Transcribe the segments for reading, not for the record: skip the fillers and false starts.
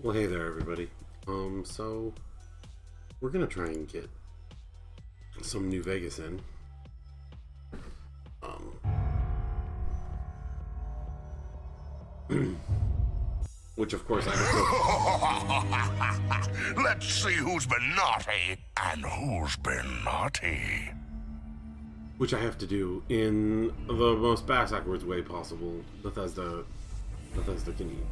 Well, hey there, everybody. So we're gonna try and get some New Vegas in. Which, of course, I have to. Let's see who's been naughty and who's been naughty. Which I have to do in the most backwards way possible. Bethesda can eat.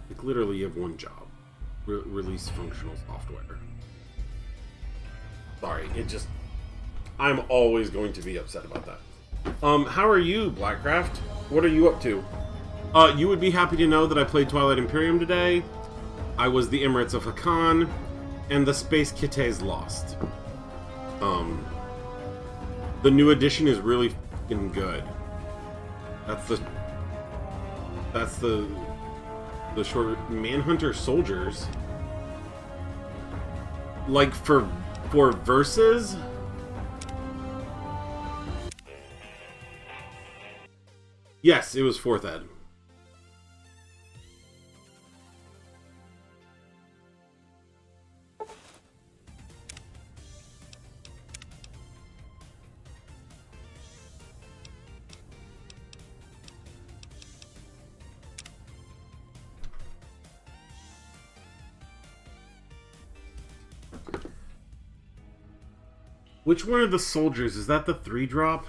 Like, literally, you have one job: release functional software. Sorry, I'm always going to be upset about that. How are you, Blackcraft? What are you up to? You would be happy to know that I played Twilight Imperium today. I was the Emirates of Hakan, and the Space Kittés lost. The new edition is really fucking good. That's the short Manhunter soldiers. Like for verses. Yes, it was 4th ed. Which one of the soldiers? Is that the 3-drop?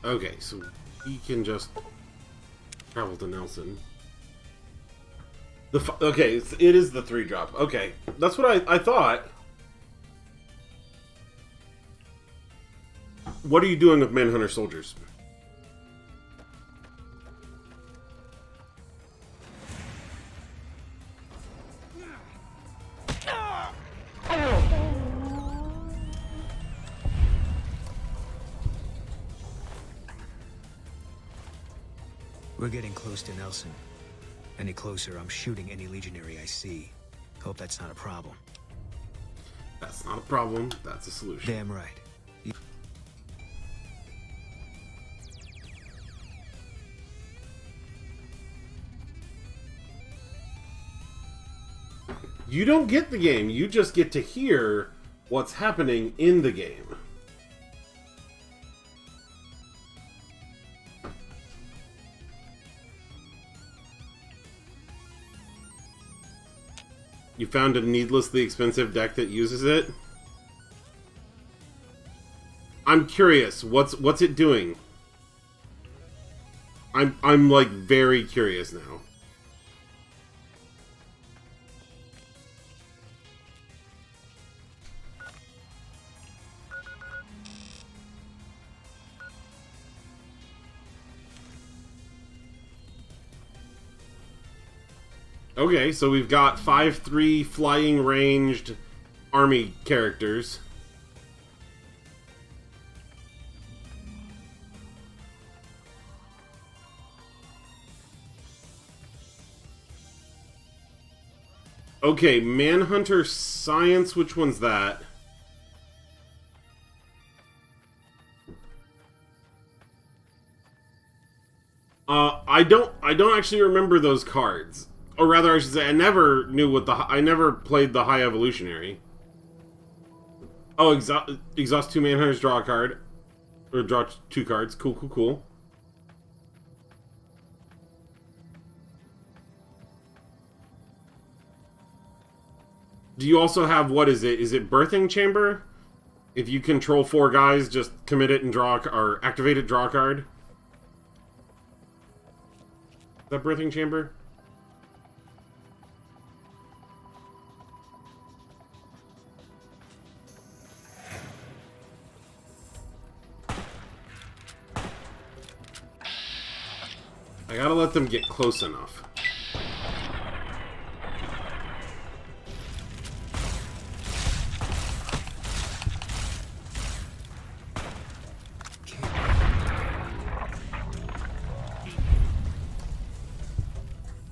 Okay, so he can just travel to Nelson. Okay, it is the 3-drop. Okay, that's what I thought. What are you doing with Manhunter soldiers? We're getting close to Nelson. Any closer, I'm shooting any legionary I see. Hope that's not a problem. That's not a problem. That's a solution. Damn right. You don't get the game. You just get to hear what's happening in the game. You found a needlessly expensive deck that uses it? I'm curious. What's it doing? I'm like very curious now. Okay, so we've got 5/3 flying ranged army characters. Okay, Manhunter Science, which one's that? I don't actually remember those cards. Or rather, I should say, I never knew what I never played the High Evolutionary. Oh, exhaust 2 Manhunters, draw a card. Or draw 2 cards. Cool, cool, cool. Do you also have, what is it? Is it Birthing Chamber? If you control 4 guys, just commit it and or activate it, draw a card. Is that Birthing Chamber? I gotta let them get close enough.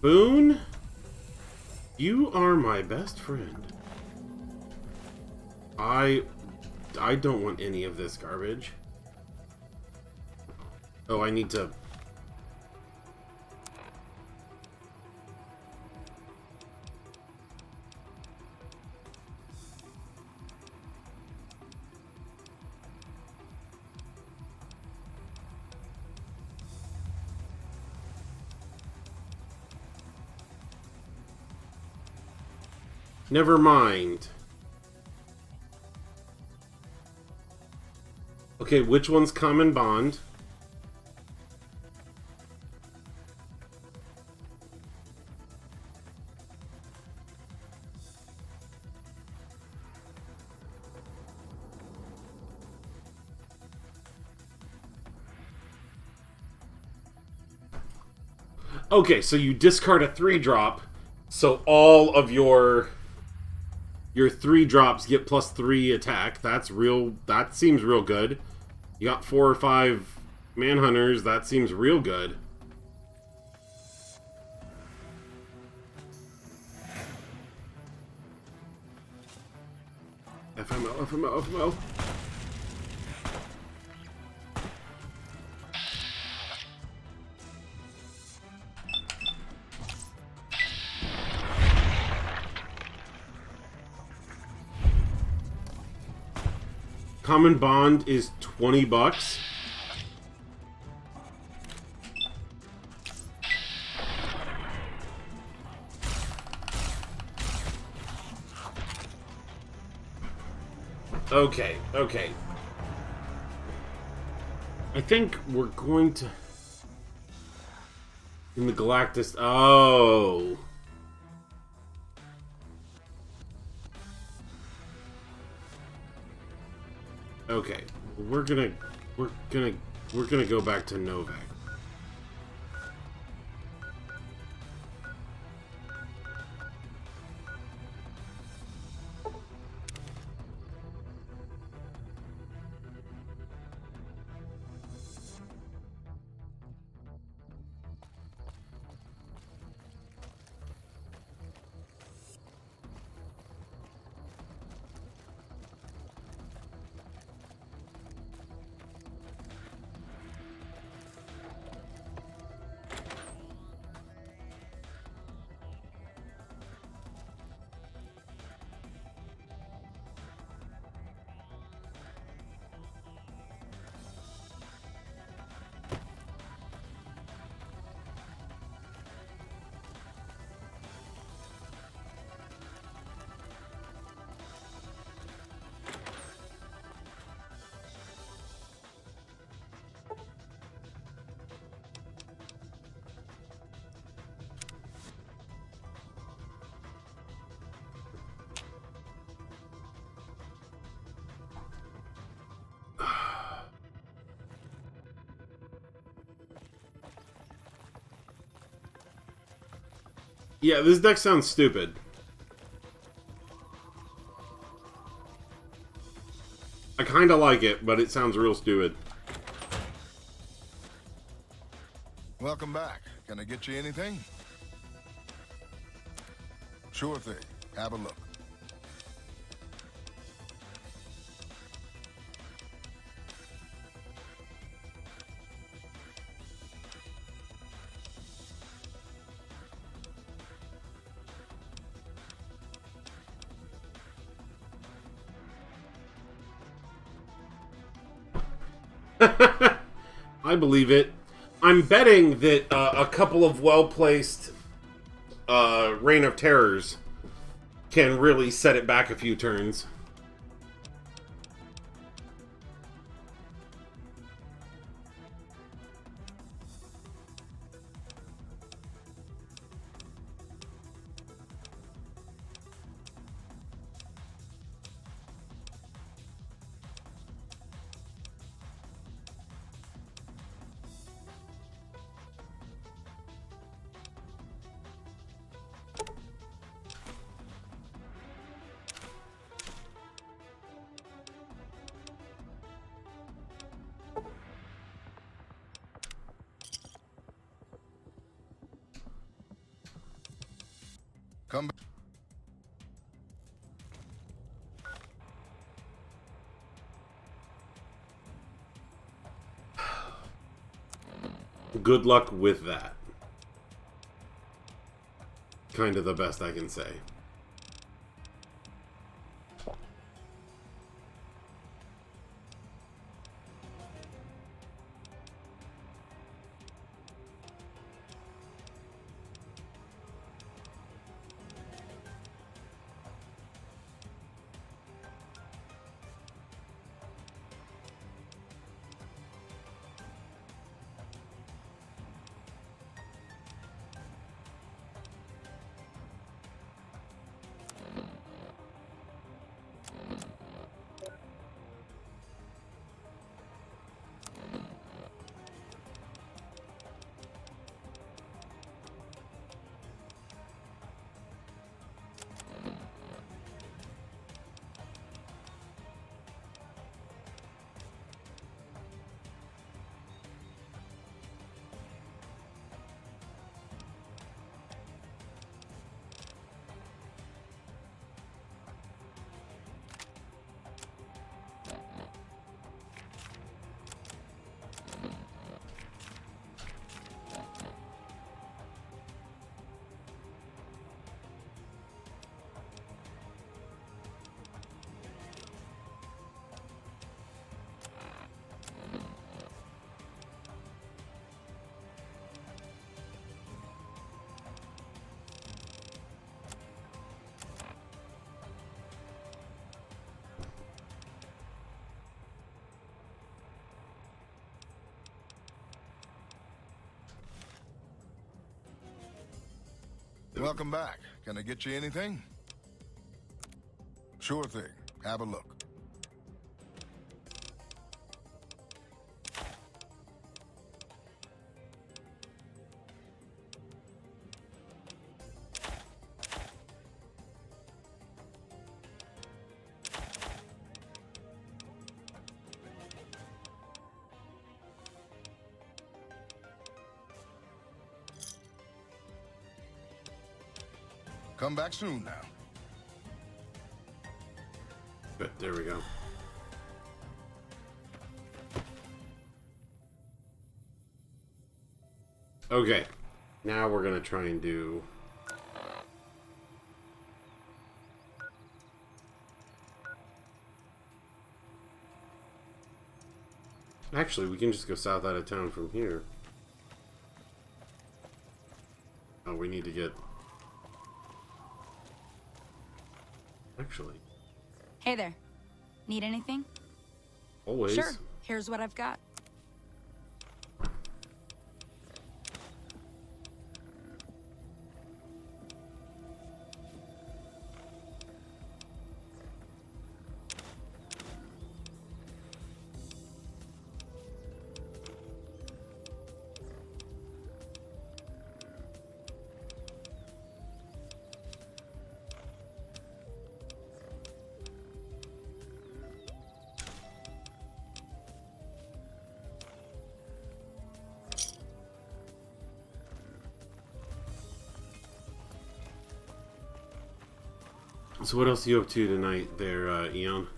Boone, you are my best friend. I don't want any of this garbage. Oh, I need to... Never mind. Okay, which one's common bond? Okay, so you discard a 3-drop, so all of your 3 drops get +3 attack. That's real. That seems real good. You got 4 or 5 manhunters. That seems real good. FMO, FMO, FMO. Common bond is $20. Okay, okay. I think we're going to... In the Galactus... Oh... Okay, we're gonna go back to Novak. Yeah, this deck sounds stupid. I kinda like it, but it sounds real stupid. Welcome back. Can I get you anything? Sure thing. Have a look. I believe it. I'm betting that a couple of well-placed Reign of Terrors can really set it back a few turns. Good luck with that. Kind of the best I can say. Welcome back. Can I get you anything? Sure thing. Have a look. Come back soon now. Good, there we go. Okay, now we're gonna try and do... Actually, we can just go south out of town from here. Oh, we need to get... Actually. Hey there. Need anything? Always. Sure. Here's what I've got. So what else are you up to tonight there, Eon?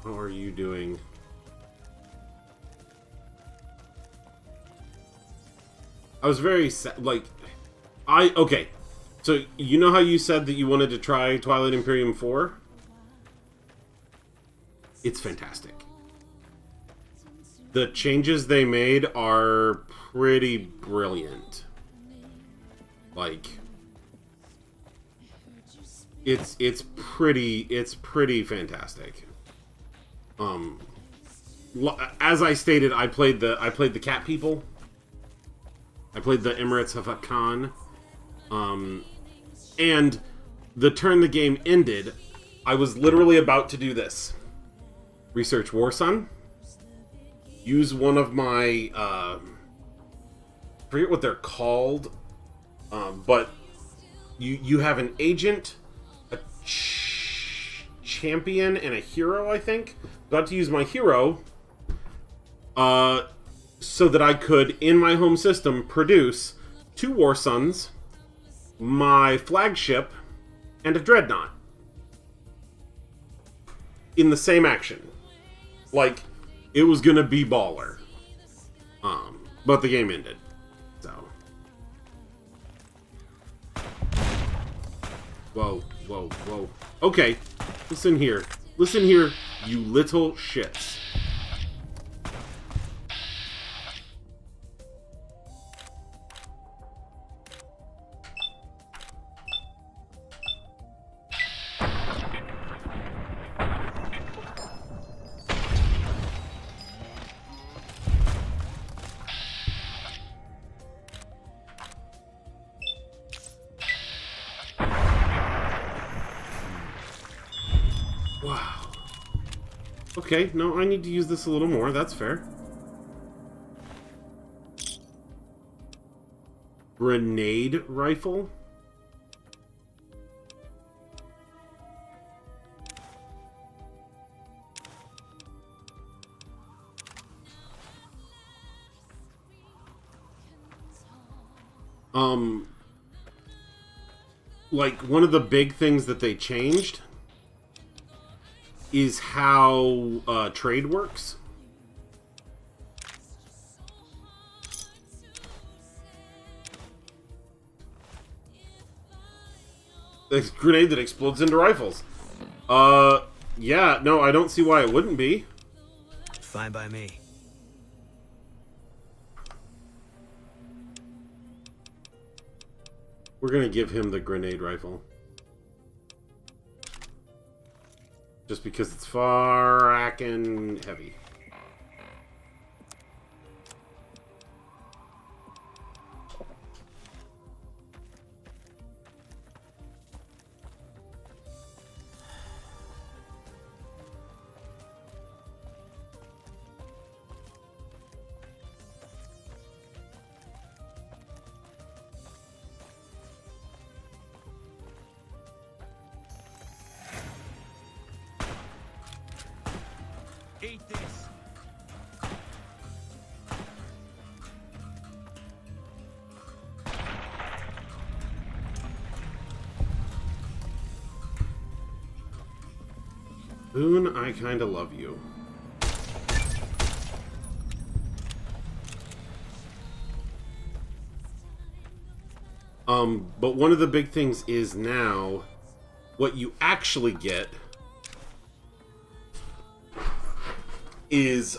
How are you doing? I was very sad, like, okay. So, you know how you said that you wanted to try Twilight Imperium 4? It's fantastic. The changes they made are pretty brilliant. Like, it's pretty fantastic. As I stated, I played the Cat People. I played the Emirates of Hakan. And the turn the game ended, I was literally about to do this. Research Warsun. Use one of my, I forget what they're called. But you have an agent, a champion, and a hero, I think. Got to use my hero so that I could, in my home system, produce 2 Warsuns, my flagship, and a Dreadnought. In the same action. Like, It was gonna be baller. But the game ended. So. Whoa, whoa, whoa. Okay, listen here. Listen here, you little shits. Wow. Okay, no, I need to use this a little more. That's fair. Grenade rifle? Like, one of the big things that they changed is how trade works. A grenade that explodes into rifles. Yeah, no, I don't see why it wouldn't be. Fine by me. We're gonna give him the grenade rifle. Just because it's frackin' heavy. Eat this. Boone, I kinda love you. But one of the big things is now what you actually get is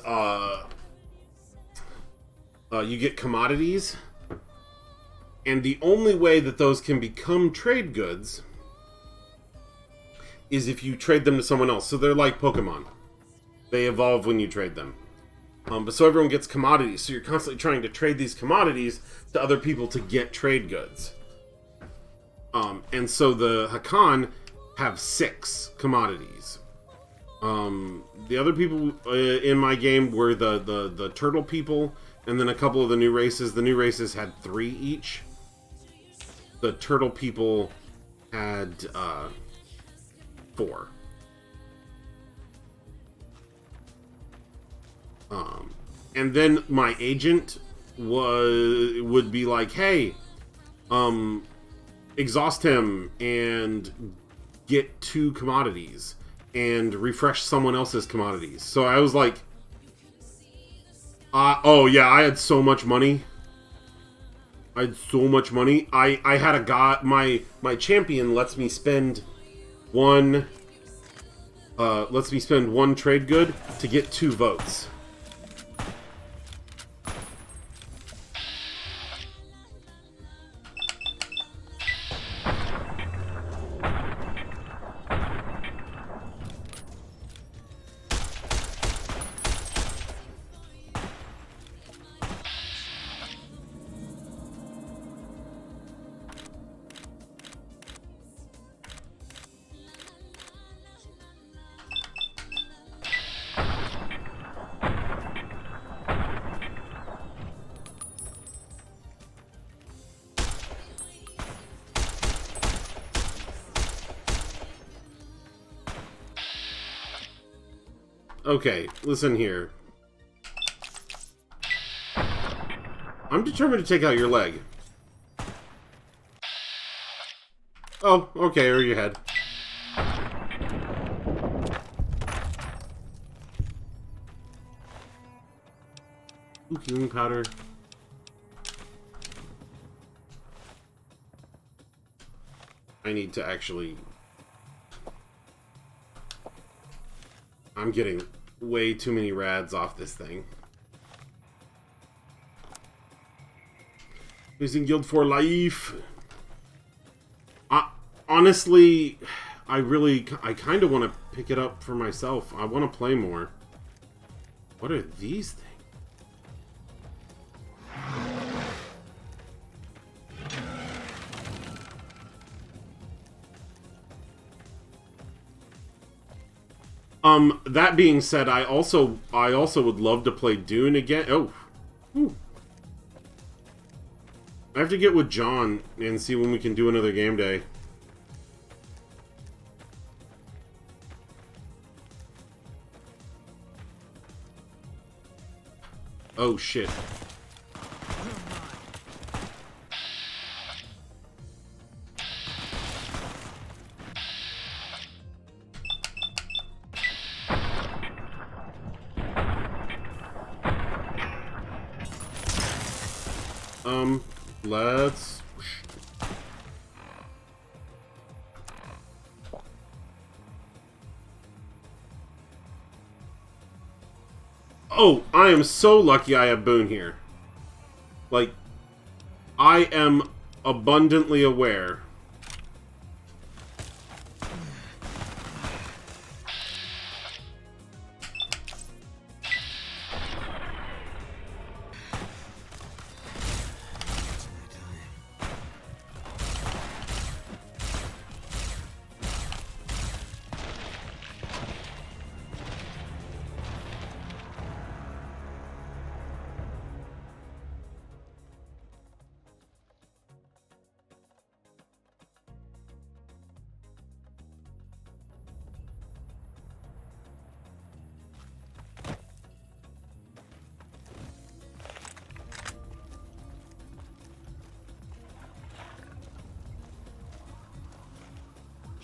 you get commodities, and the only way that those can become trade goods is if you trade them to someone else. So they're like Pokemon. They evolve when you trade them. But so everyone gets commodities, so you're constantly trying to trade these commodities to other people to get trade goods. And so the Hakan have 6 commodities. The other people in my game were the turtle people, and then a couple of the new races. The new races had 3 each. The turtle people had 4. And then my agent would be like, hey, exhaust him and get 2 commodities and refresh someone else's commodities. So I was like, oh yeah, I had so much money. I had so much money. I had a guy, my champion lets me spend one trade good to get 2 votes. Okay, listen here. I'm determined to take out your leg. Oh, okay, or your head. Ooh, healing powder. I need to actually... I'm getting way too many rads off this thing. Using Guild for life. Honestly, I kind of want to pick it up for myself. I want to play more. What are these things? That being said, I also would love to play Dune again. Oh. Ooh. I have to get with John and see when we can do another game day. Oh shit. Let's... Oh, I am so lucky I have Boone here. Like, I am abundantly aware.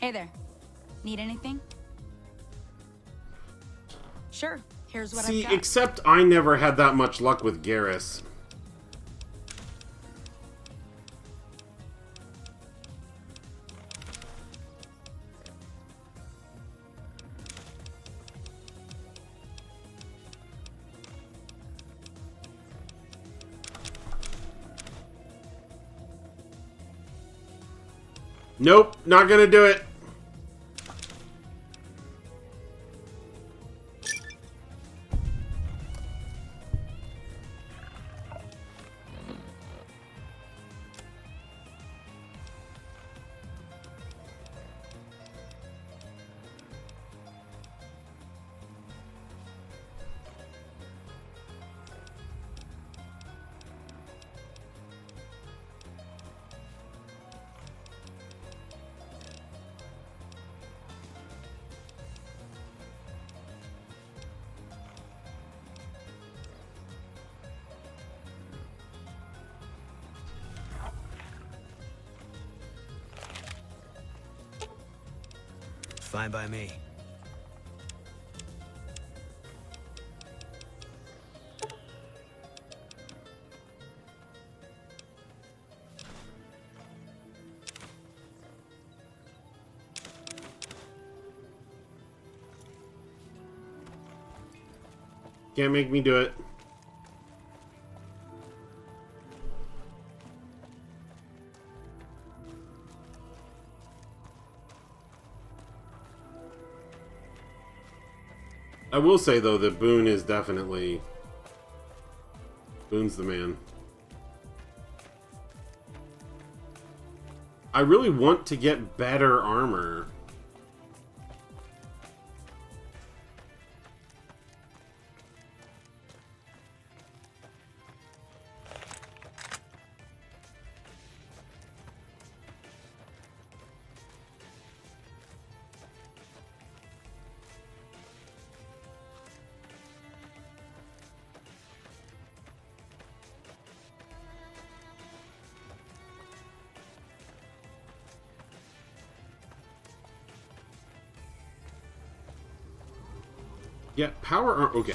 Hey there. Need anything? Sure. Here's what See, I've got. except I never had that much luck with Garrus. Nope, not gonna do it. Fine by me. Can't make me do it. I will say, though, that Boone is definitely... Boone's the man. I really want to get better armor. Yeah, power armor. Okay.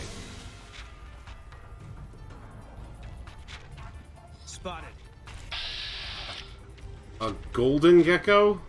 A golden gecko?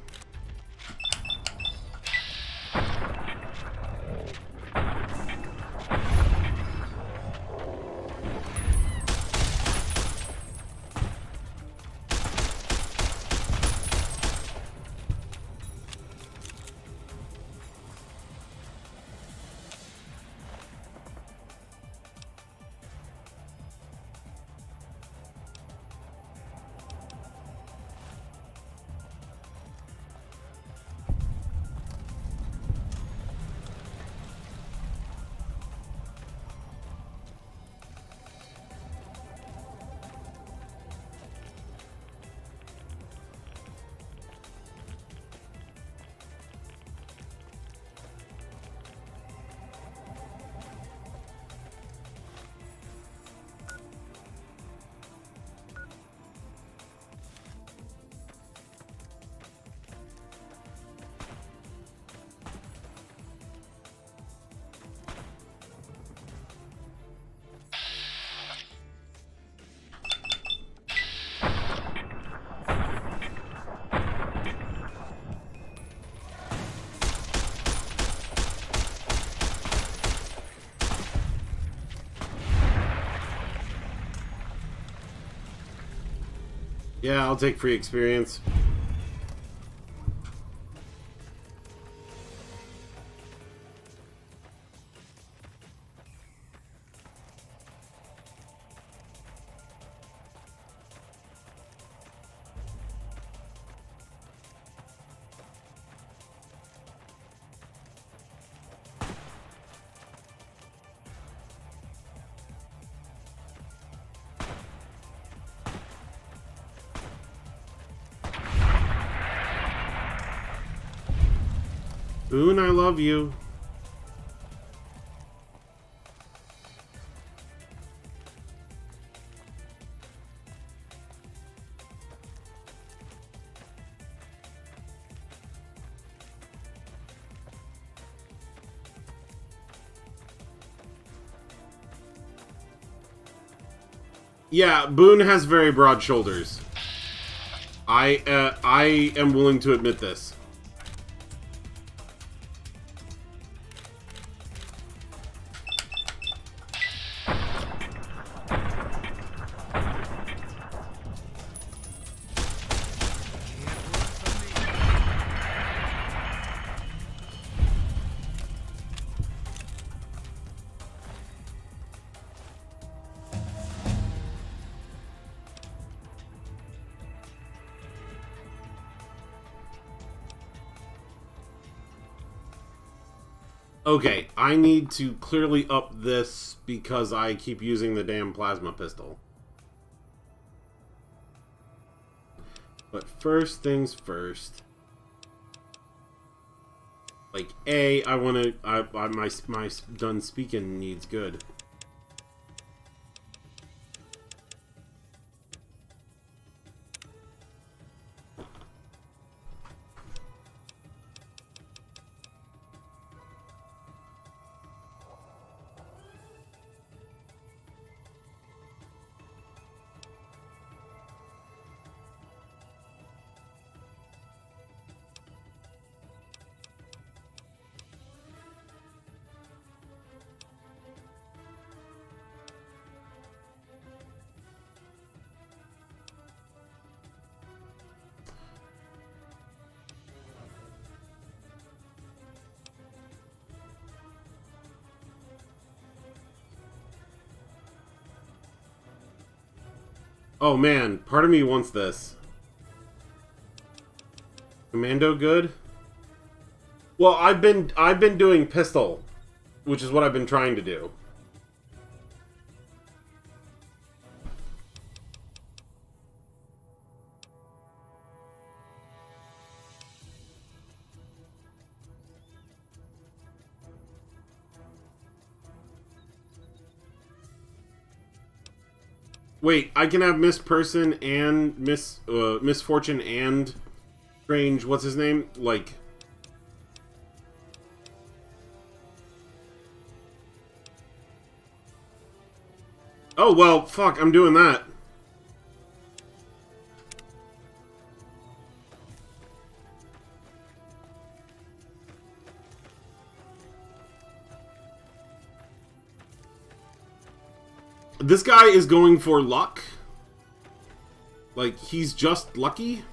Yeah, I'll take free experience. Boone, I love you. Yeah, Boone has very broad shoulders. I am willing to admit this. Okay, I need to clearly up this because I keep using the damn plasma pistol. But first things first. Like, I want to... my done speaking needs good. Oh man, part of me wants this. Commando good? Well, I've been doing pistol, which is what I've been trying to do. Wait, I can have Miss Person and Misfortune and Strange, what's his name? Like... Oh, well, fuck, I'm doing that. This guy is going for luck. Like, he's just lucky.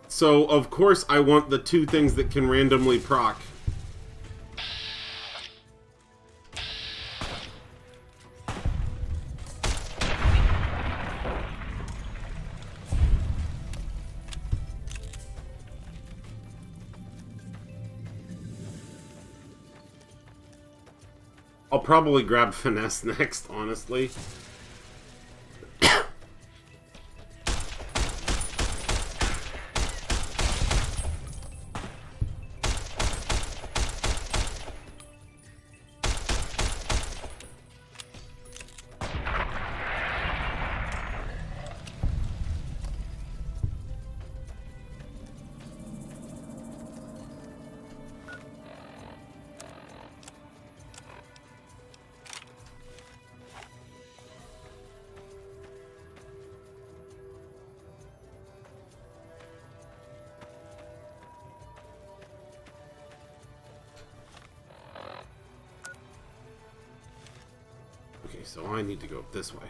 So, of course, I want the 2 things that can randomly proc. I'll probably grab Finesse next, honestly. Okay, so I need to go this way.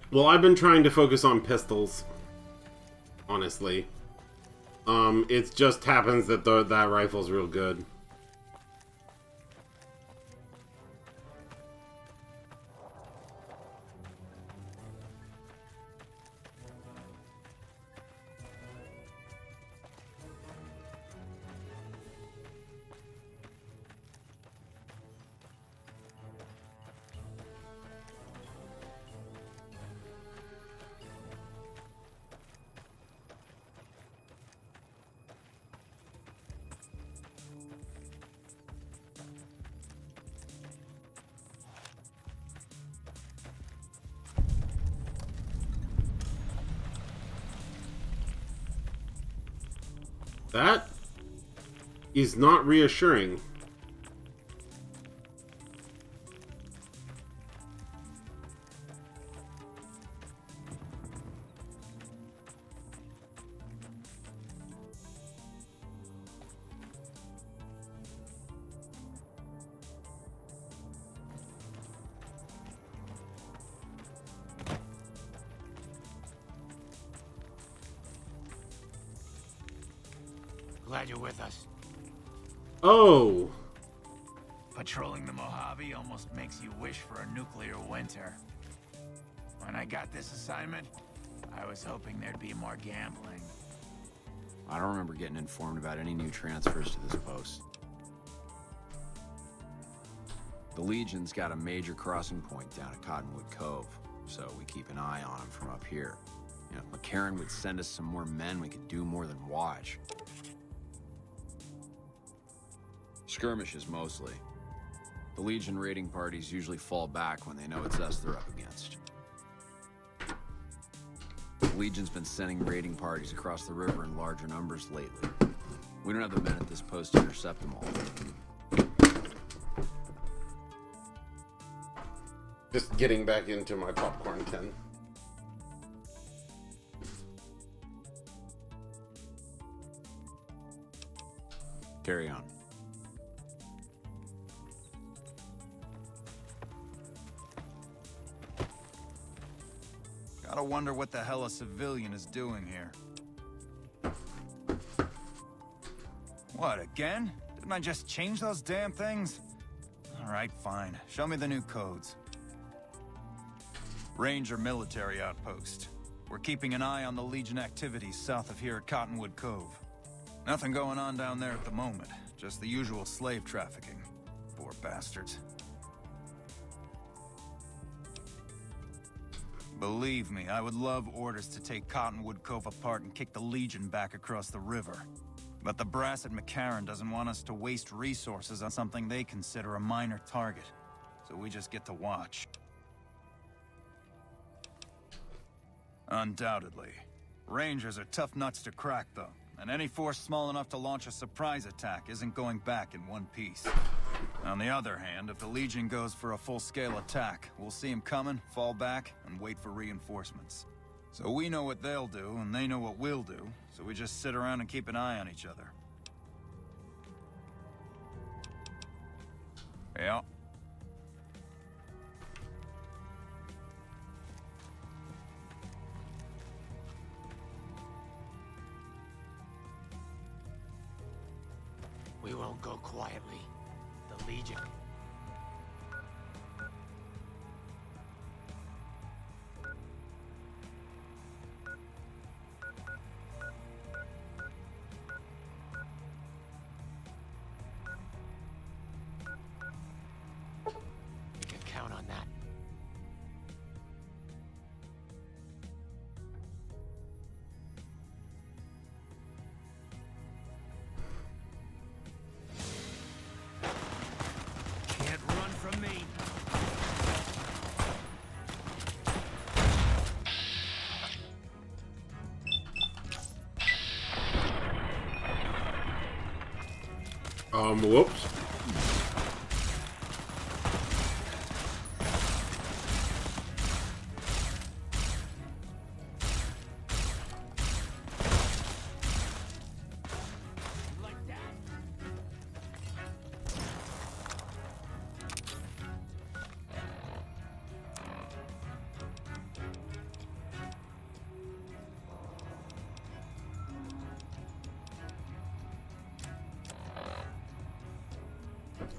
Well, I've been trying to focus on pistols, honestly. It just happens that that rifle's real good. That is not reassuring. Glad you're with us. Oh. Patrolling the Mojave almost makes you wish for a nuclear winter. When I got this assignment, I was hoping there'd be more gambling. I don't remember getting informed about any new transfers to this post. The Legion's got a major crossing point down at Cottonwood Cove, so we keep an eye on them from up here. You know, if McCarran would send us some more men, we could do more than watch. Skirmishes, mostly. The Legion raiding parties usually fall back when they know it's us they're up against. The Legion's been sending raiding parties across the river in larger numbers lately. We don't have the men at this post to intercept them all. Just getting back into my popcorn tin. Carry on. Gotta wonder what the hell a civilian is doing here. What, again? Didn't I just change those damn things? Alright, fine. Show me the new codes. Ranger military outpost. We're keeping an eye on the Legion activities south of here at Cottonwood Cove. Nothing going on down there at the moment. Just the usual slave trafficking. Poor bastards. Believe me, I would love orders to take Cottonwood Cove apart and kick the Legion back across the river. But the brass at McCarran doesn't want us to waste resources on something they consider a minor target. So we just get to watch. Undoubtedly. Rangers are tough nuts to crack, though. And any force small enough to launch a surprise attack isn't going back in one piece. On the other hand, if the Legion goes for a full-scale attack, we'll see them coming, fall back, and wait for reinforcements. So we know what they'll do, and they know what we'll do, so we just sit around and keep an eye on each other. Yeah. We won't go quietly. The Legion. You can count on that. Can't run from me. Whoops.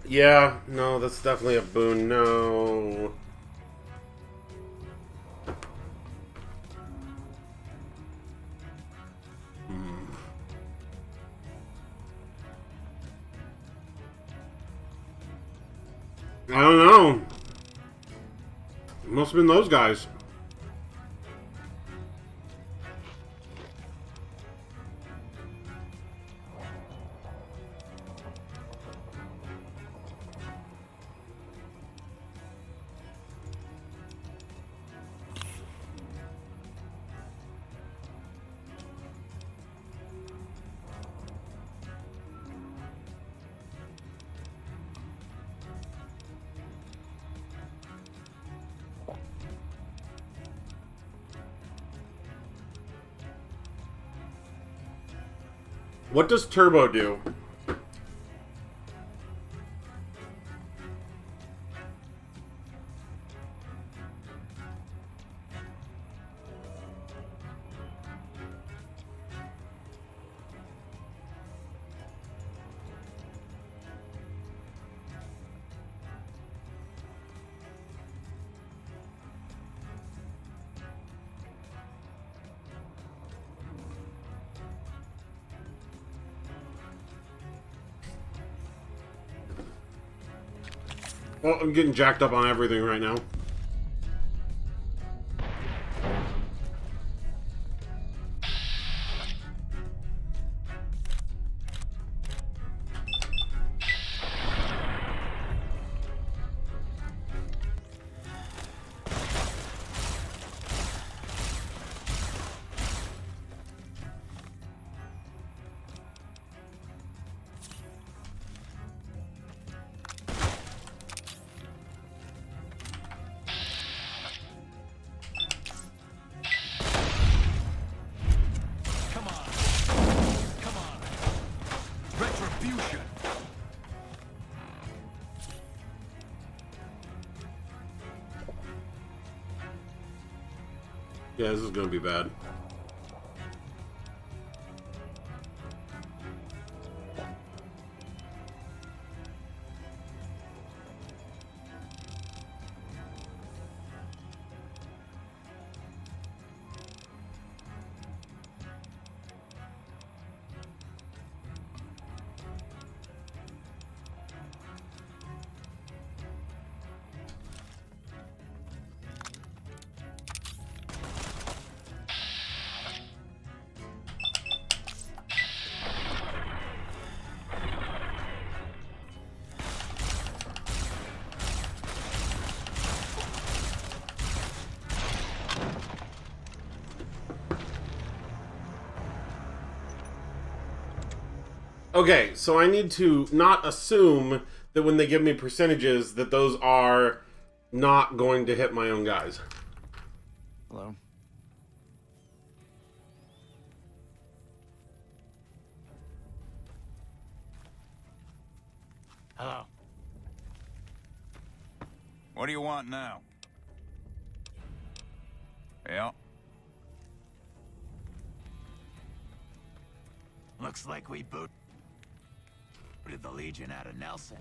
Yeah, no, that's definitely a boon. No. I don't know. It must have been those guys. What does Turbo do? Well, I'm getting jacked up on everything right now. Retribution! Yeah, this is gonna be bad. Okay, so I need to not assume that when they give me percentages that those are not going to hit my own guys. Hello. Hello. What do you want now? Yeah. Looks like we booted the Legion out of Nelson.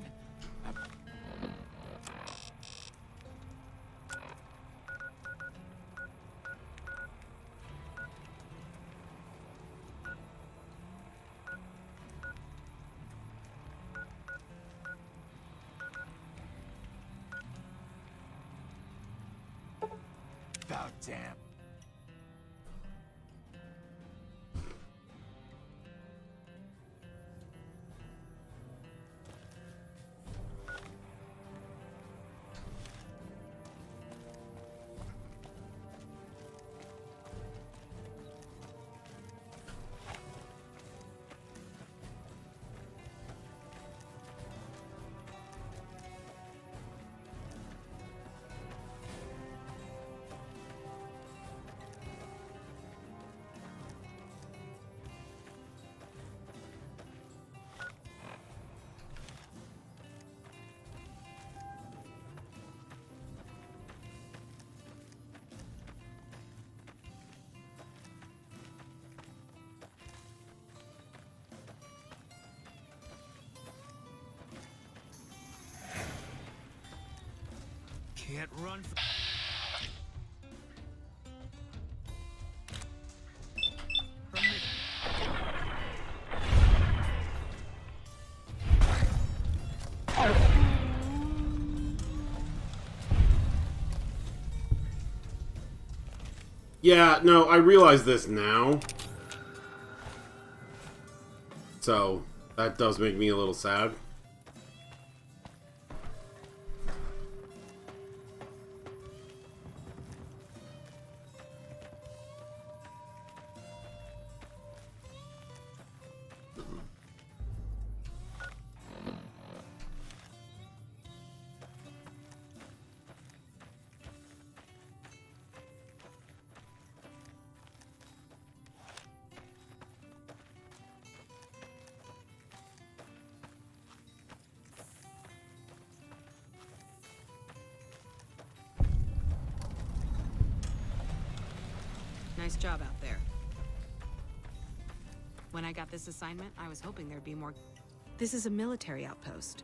About damn. Can't run from Yeah, no, I realize this now. So, that does make me a little sad. Nice job out there. When I got this assignment, I was hoping there'd be more. This is a military outpost.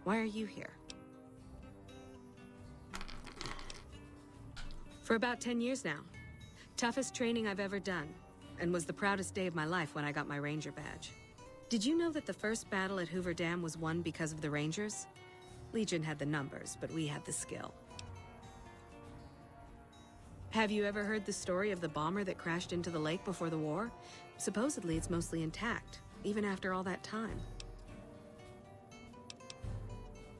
Why are you here? For about 10 years now. Toughest training I've ever done, and was the proudest day of my life when I got my Ranger badge. Did you know that the first battle at Hoover Dam was won because of the Rangers? Legion had the numbers, but we had the skill. Have you ever heard the story of the bomber that crashed into the lake before the war? Supposedly it's mostly intact, even after all that time.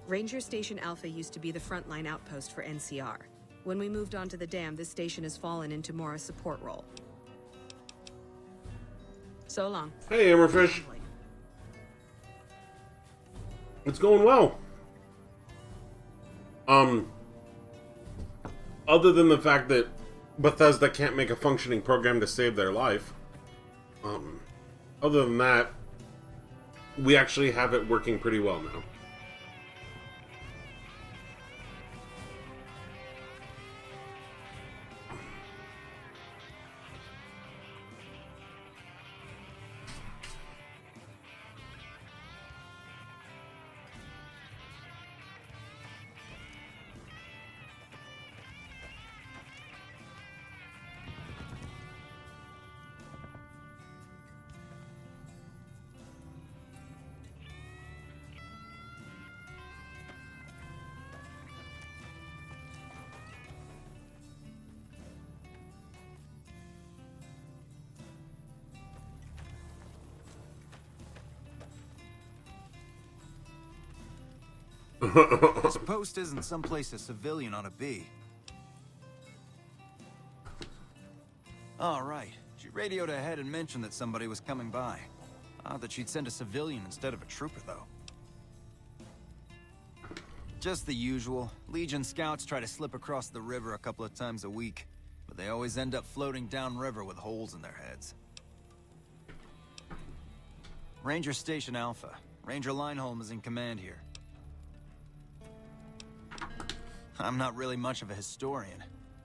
Ranger Station Alpha used to be the frontline outpost for NCR. When we moved onto the dam, this station has fallen into more a support role. So long. Hey, Hammerfish. It's going well. Other than the fact that Bethesda can't make a functioning program to save their life, other than that, we actually have it working pretty well now. This post isn't someplace a civilian ought to be. All right. She radioed ahead and mentioned that somebody was coming by. Odd that she'd send a civilian instead of a trooper, though. Just the usual. Legion scouts try to slip across the river a couple of times a week, but they always end up floating downriver with holes in their heads. Ranger Station Alpha. Ranger Lineholm is in command here. I'm not really much of a historian.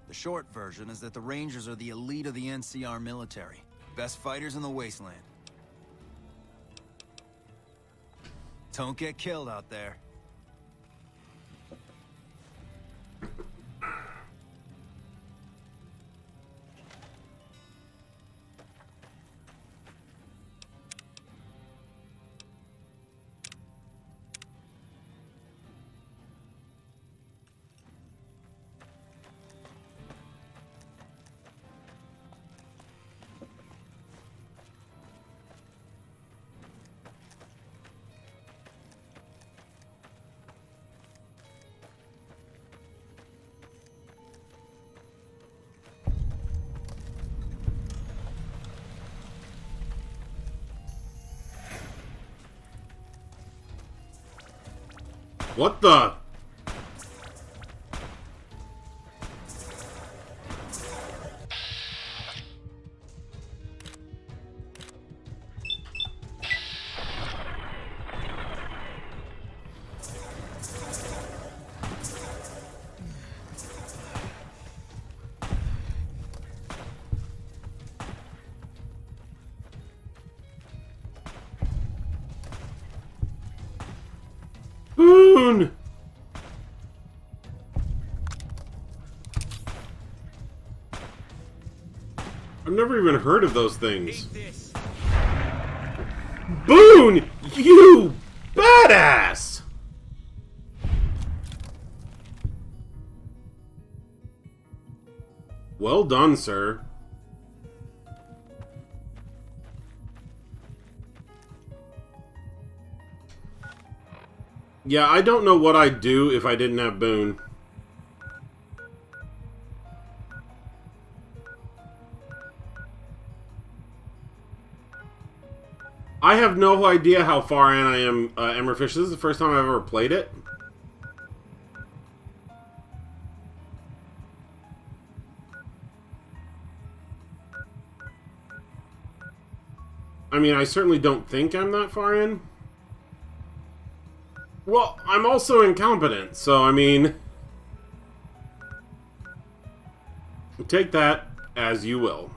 The short version is that the Rangers are the elite of the NCR military. Best fighters in the wasteland. Don't get killed out there. What the? Boone! I've never even heard of those things. Boone! You badass! Well done, sir. Yeah, I don't know what I'd do if I didn't have Boone. I have no idea how far in I am, Emmerfish. This is the first time I've ever played it. I mean, I certainly don't think I'm that far in. Well, I'm also incompetent, so I mean... Take that as you will.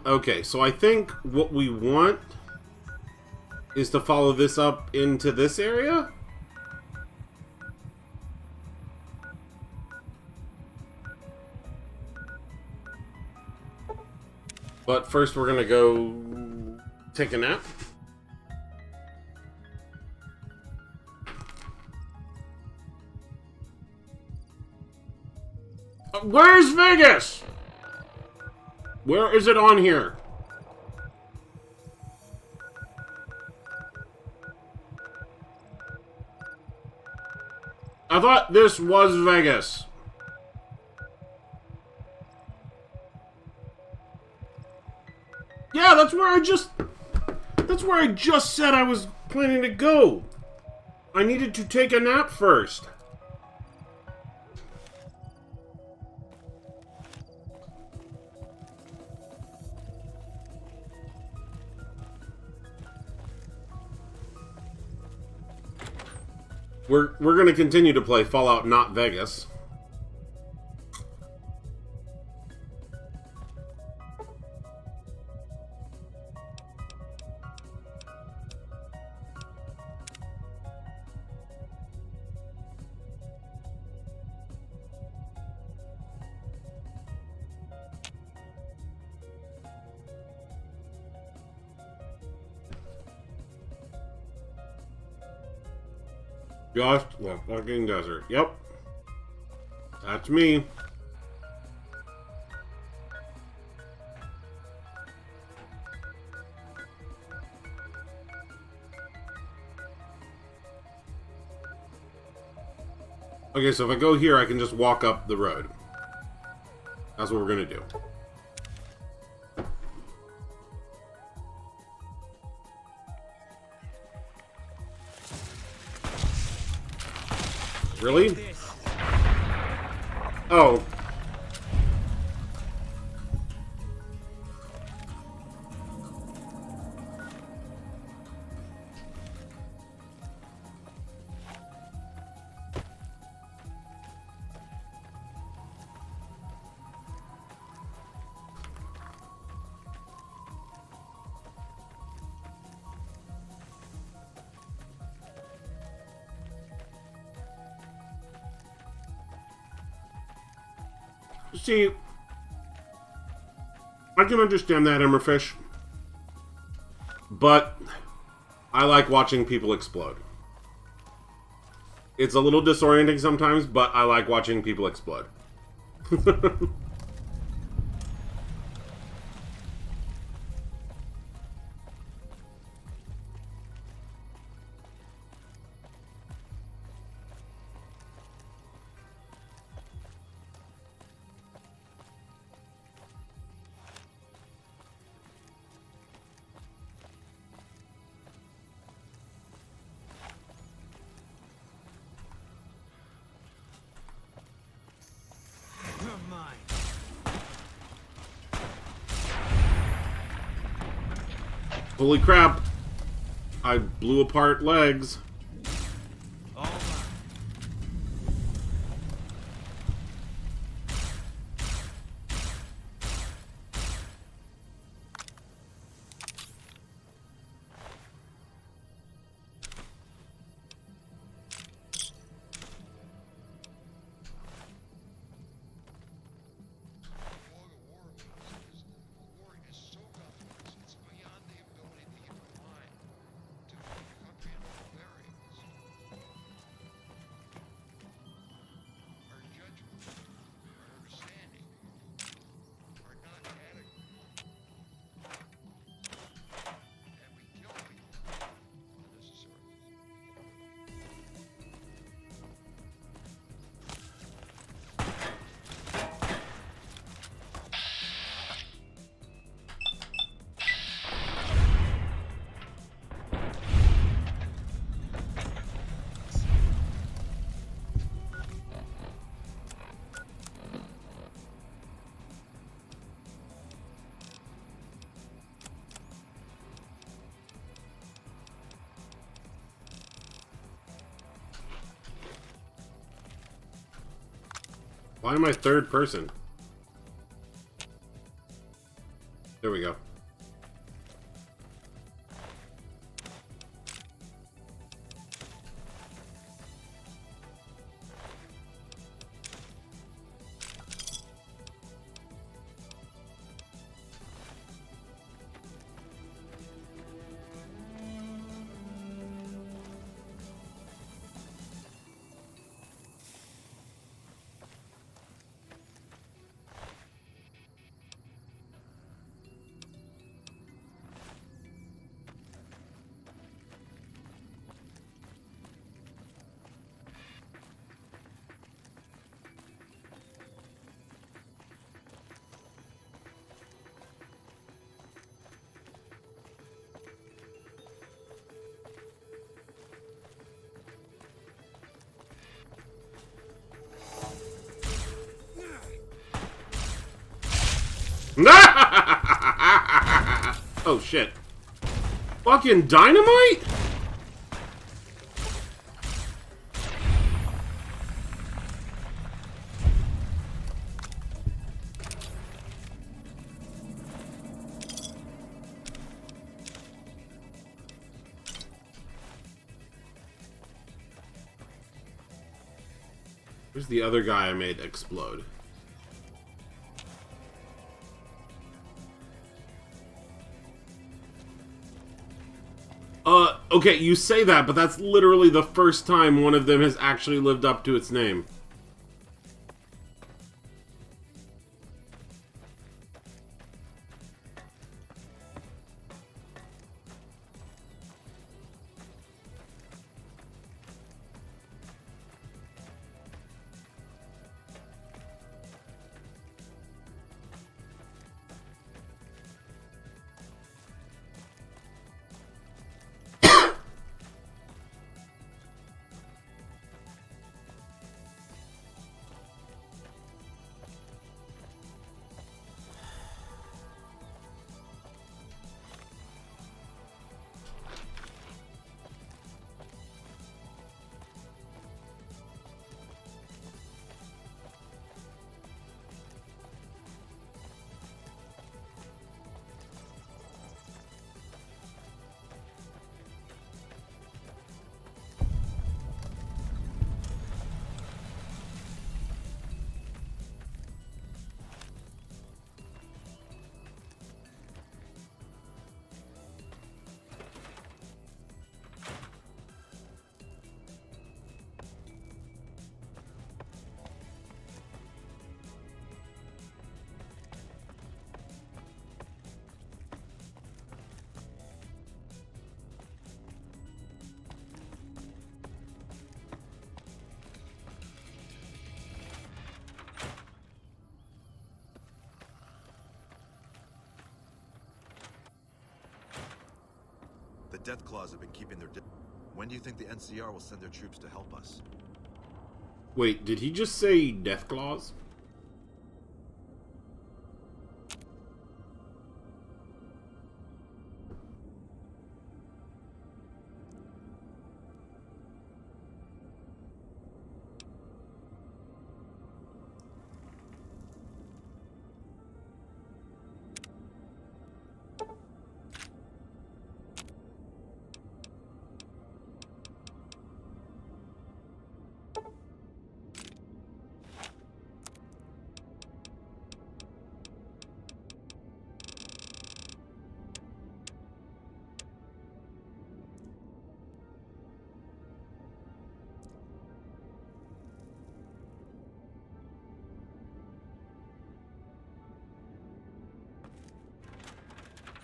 Okay, so I think what we want is to follow this up into this area. But first we're gonna go take a nap. Where's Vegas? Where is it on here? I thought this was Vegas. Yeah, that's where I just said I was planning to go. I needed to take a nap first. We're gonna continue to play Fallout Not Vegas. Just the fucking desert. Yep. That's me. Okay, so if I go here, I can just walk up the road. That's what we're gonna do. Really? Oh. See, I can understand that, Emmerfish, but I like watching people explode. It's a little disorienting sometimes, but I like watching people explode. Holy crap! I blew apart legs. Why am I third person? There we go. Oh shit. Fucking dynamite? Where's the other guy I made explode? Okay, you say that, but that's literally the first time one of them has actually lived up to its name. Deathclaws have been keeping their... When do you think the NCR will send their troops to help us? Wait, did he just say Deathclaws?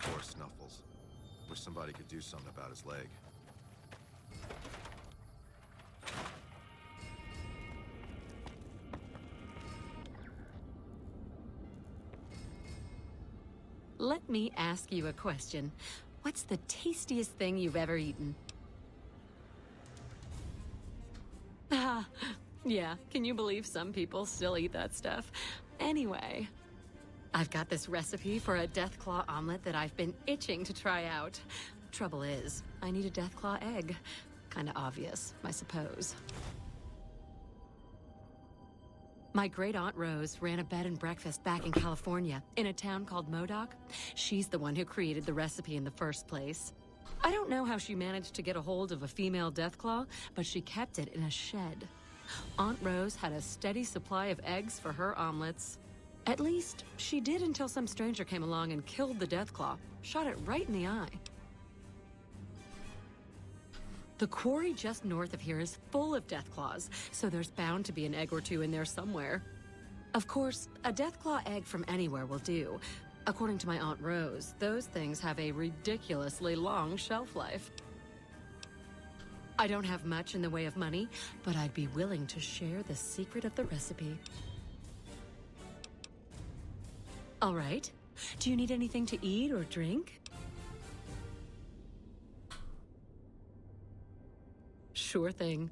Poor Snuffles. Wish somebody could do something about his leg. Let me ask you a question. What's the tastiest thing you've ever eaten? Ah, yeah, can you believe some people still eat that stuff? Anyway, I've got this recipe for a Deathclaw omelet that I've been itching to try out. Trouble is, I need a Deathclaw egg. Kinda obvious, I suppose. My great-aunt Rose ran a bed and breakfast back in California, in a town called Modoc. She's the one who created the recipe in the first place. I don't know how she managed to get a hold of a female Deathclaw, but she kept it in a shed. Aunt Rose had a steady supply of eggs for her omelets. At least, she did until some stranger came along and killed the Deathclaw, shot it right in the eye. The quarry just north of here is full of Deathclaws, so there's bound to be an egg or two in there somewhere. Of course, a Deathclaw egg from anywhere will do. According to my Aunt Rose, those things have a ridiculously long shelf life. I don't have much in the way of money, but I'd be willing to share the secret of the recipe. All right. Do you need anything to eat or drink? Sure thing.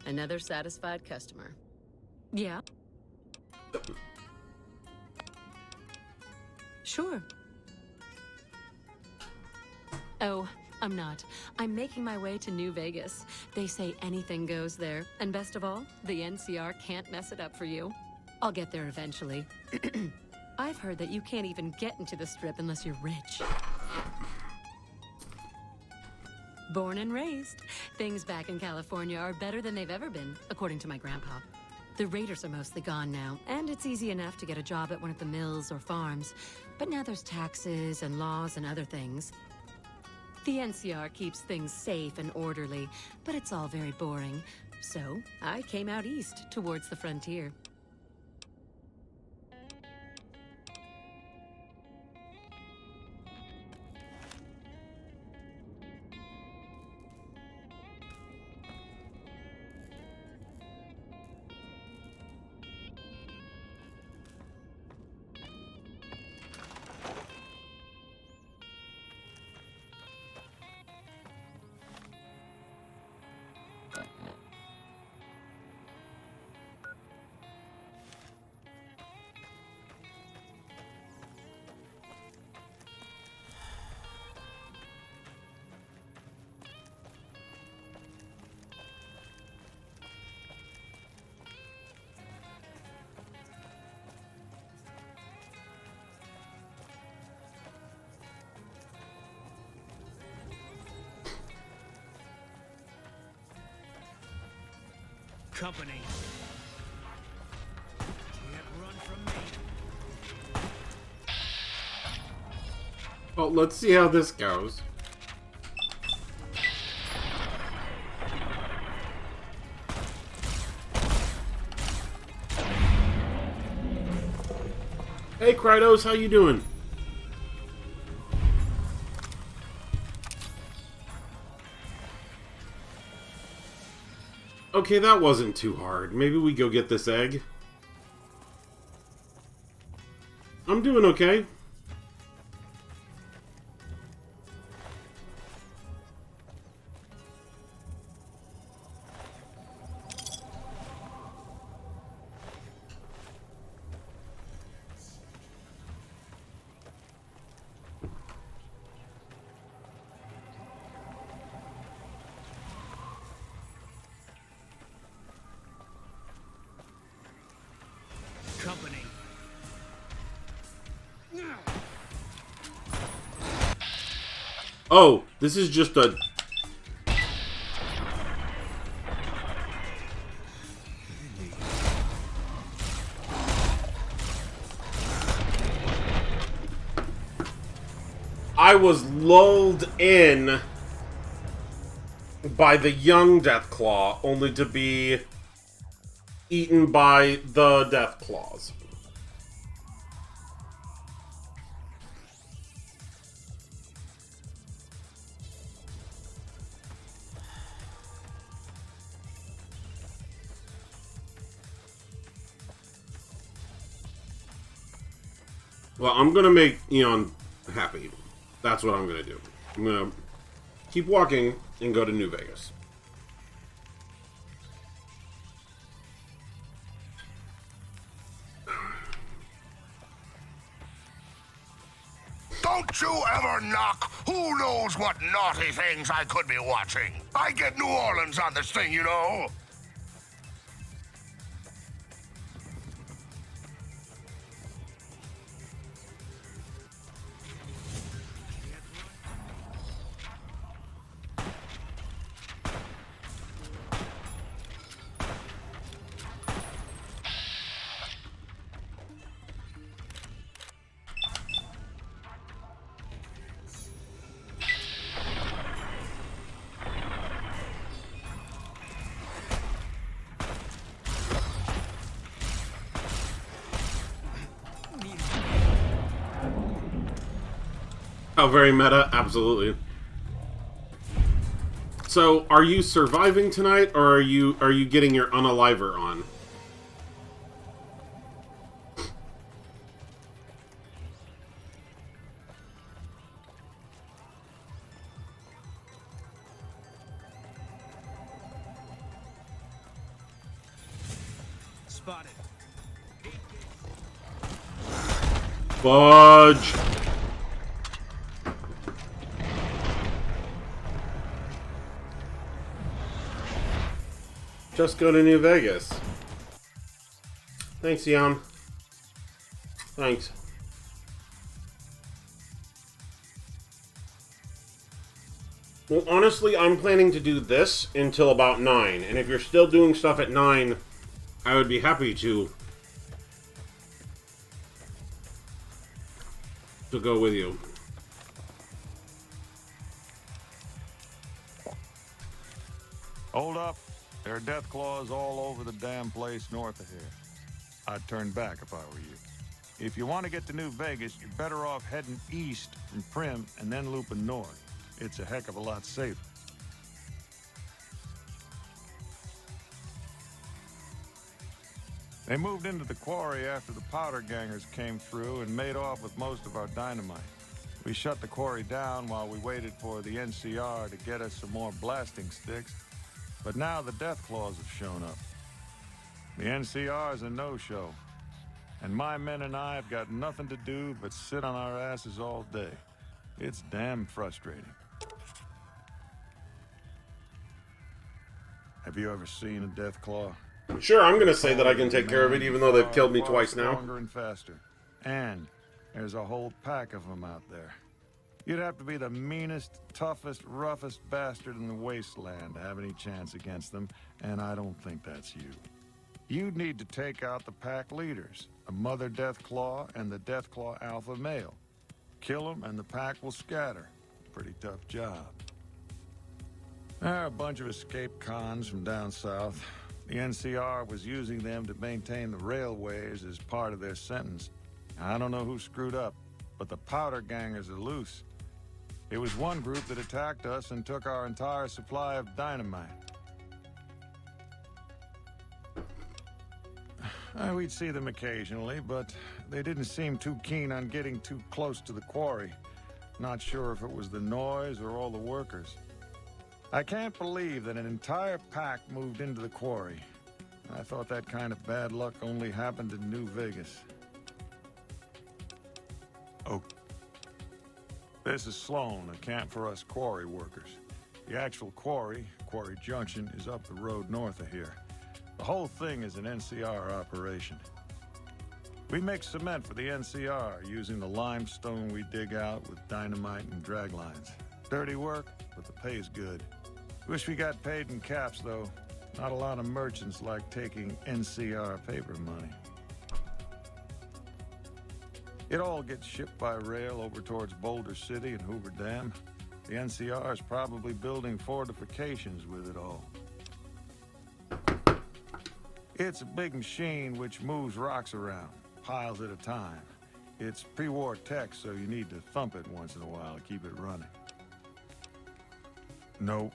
Another satisfied customer. Yeah? Sure. Oh, I'm not. I'm making my way to New Vegas. They say anything goes there. And best of all, the NCR can't mess it up for you. I'll get there eventually. I've heard that you can't even get into the Strip unless you're rich. Born and raised, things back in California are better than they've ever been, according to my grandpa. The raiders are mostly gone now, and it's easy enough to get a job at one of the mills or farms. But now there's taxes and laws and other things. The NCR keeps things safe and orderly, but it's all very boring. So I came out east towards the frontier. Company. Can't run from me. Well, let's see how this goes. Hey, Krytos, how you doing? Okay, that wasn't too hard. Maybe we go get this egg. I'm doing okay. Company. Oh, this is just a... I was lulled in by the young Deathclaw, only to be eaten by the Deathclaws. Well, I'm gonna make Eon happy. That's what I'm gonna do. I'm gonna keep walking and go to New Vegas. Don't you ever knock. Who knows what naughty things I could be watching? I get New Orleans on this thing, you know. How very meta, absolutely. So, are you surviving tonight, or are you getting your unaliver on? Spotted. Fudge! Just go to New Vegas. Thanks, Eon. Thanks. Well, honestly, I'm planning to do this until about 9. And if you're still doing stuff at 9, I would be happy to go with you. Hold up. There are death claws all over the damn place north of here. I'd turn back if I were you. If you want to get to New Vegas, you're better off heading east from Primm and then looping north. It's a heck of a lot safer. They moved into the quarry after the powder gangers came through and made off with most of our dynamite. We shut the quarry down while we waited for the NCR to get us some more blasting sticks. But now the death claws have shown up. The NCR's a no-show. And my men and I have got nothing to do but sit on our asses all day. It's damn frustrating. Have you ever seen a death claw? Sure, I'm gonna say that I can take care of it, even though they've killed me twice now. Stronger and faster. And there's a whole pack of them out there. You'd have to be the meanest, toughest, roughest bastard in the wasteland to have any chance against them, and I don't think that's you. You'd need to take out the pack leaders, a Mother Deathclaw and the Deathclaw Alpha male. Kill them and the pack will scatter. Pretty tough job. There are a bunch of escaped cons from down south. The NCR was using them to maintain the railways as part of their sentence. I don't know who screwed up, but the powder gangers are loose. It was one group that attacked us and took our entire supply of dynamite. We'd see them occasionally, but they didn't seem too keen on getting too close to the quarry. Not sure if it was the noise or all the workers. I can't believe that an entire pack moved into the quarry. I thought that kind of bad luck only happened in New Vegas. Oh. This is Sloan, a camp for us quarry workers. The actual quarry, Quarry Junction, is up the road north of here. The whole thing is an NCR operation. We make cement for the NCR using the limestone we dig out with dynamite and drag lines. Dirty work, but the pay's good. Wish we got paid in caps, though. Not a lot of merchants like taking NCR paper money. It all gets shipped by rail over towards Boulder City and Hoover Dam. The NCR is probably building fortifications with it all. It's a big machine which moves rocks around, piles at a time. It's pre-war tech, so you need to thump it once in a while to keep it running. Nope.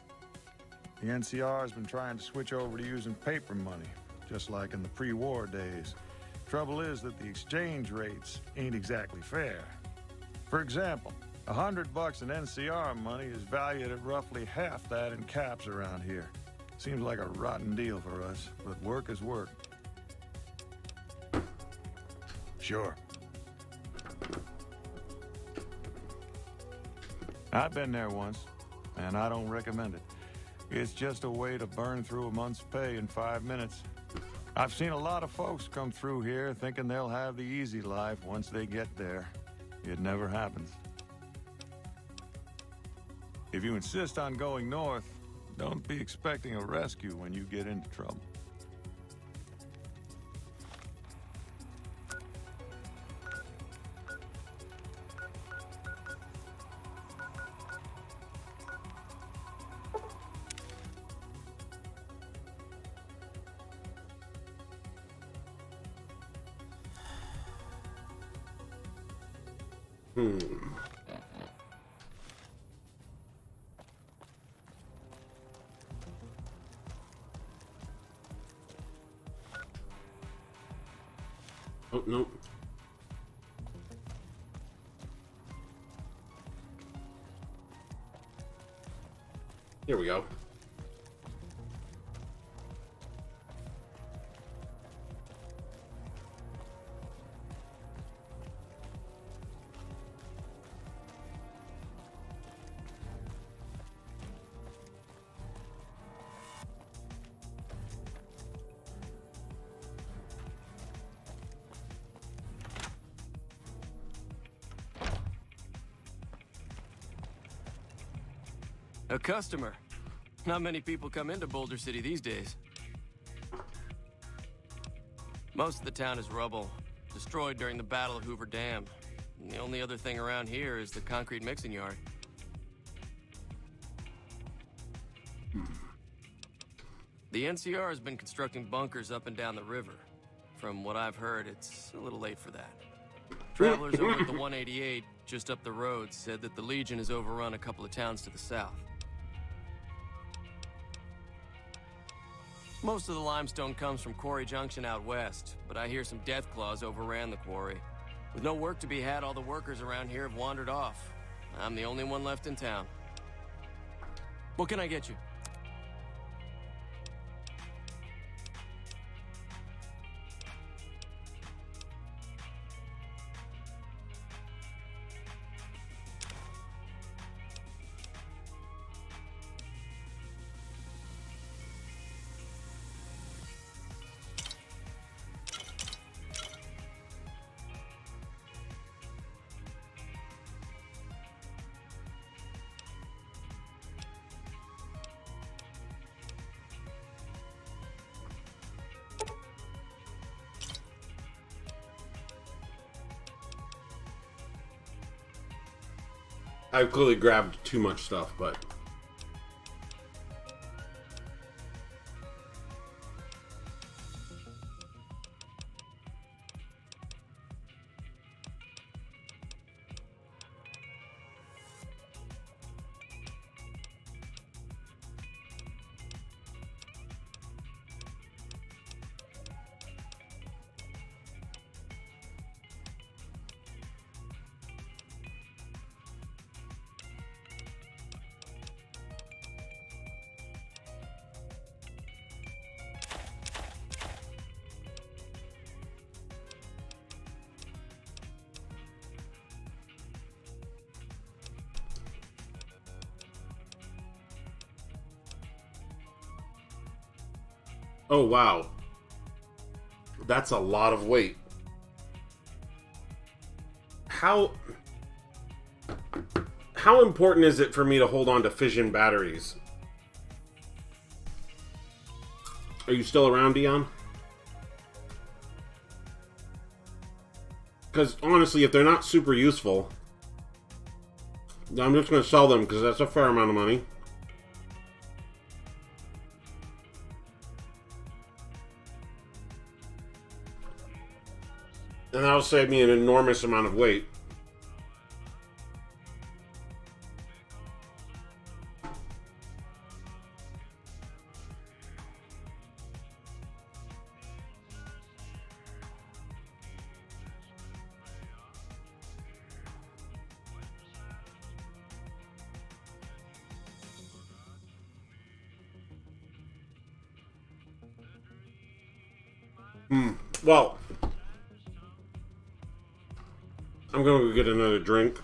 The NCR has been trying to switch over to using paper money, just like in the pre-war days. Trouble is that the exchange rates ain't exactly fair. For example, $100 in NCR money is valued at roughly half that in caps around here. Seems like a rotten deal for us, but work is work. Sure. I've been there once, and I don't recommend it. It's just a way to burn through a month's pay in 5 minutes. I've seen a lot of folks come through here thinking they'll have the easy life once they get there. It never happens. If you insist on going north, don't be expecting a rescue when you get into trouble. Oh, nope. Here we go. A customer. Not many people come into Boulder City these days. Most of the town is rubble, destroyed during the Battle of Hoover Dam. And the only other thing around here is the concrete mixing yard. The NCR has been constructing bunkers up and down the river. From what I've heard, it's a little late for that. Travelers over at the 188, just up the road, said that the Legion has overrun a couple of towns to the south. Most of the limestone comes from Quarry Junction out west, but I hear some Deathclaws overran the quarry. With no work to be had, all the workers around here have wandered off. I'm the only one left in town. What can I get you? I've clearly grabbed too much stuff, but... Oh, wow. That's a lot of weight. How important is it for me to hold on to fission batteries? Are you still around, Dion? Because honestly, if they're not super useful, I'm just going to sell them because that's a fair amount of money. And that'll save me an enormous amount of weight. Well, I'm going to go get another drink.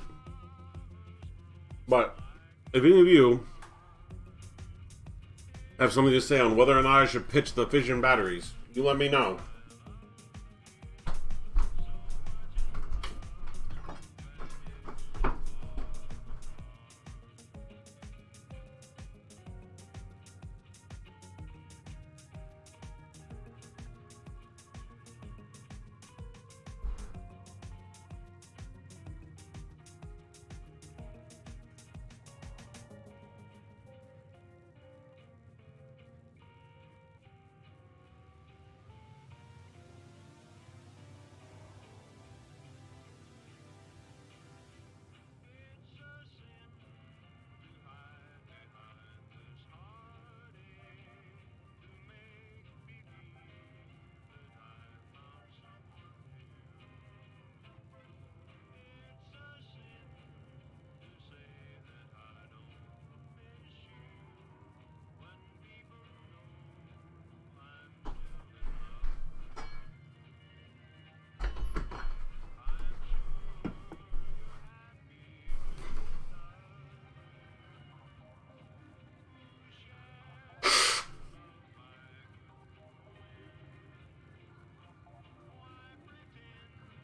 But if any of you have something to say on whether or not I should pitch the fission batteries, you let me know.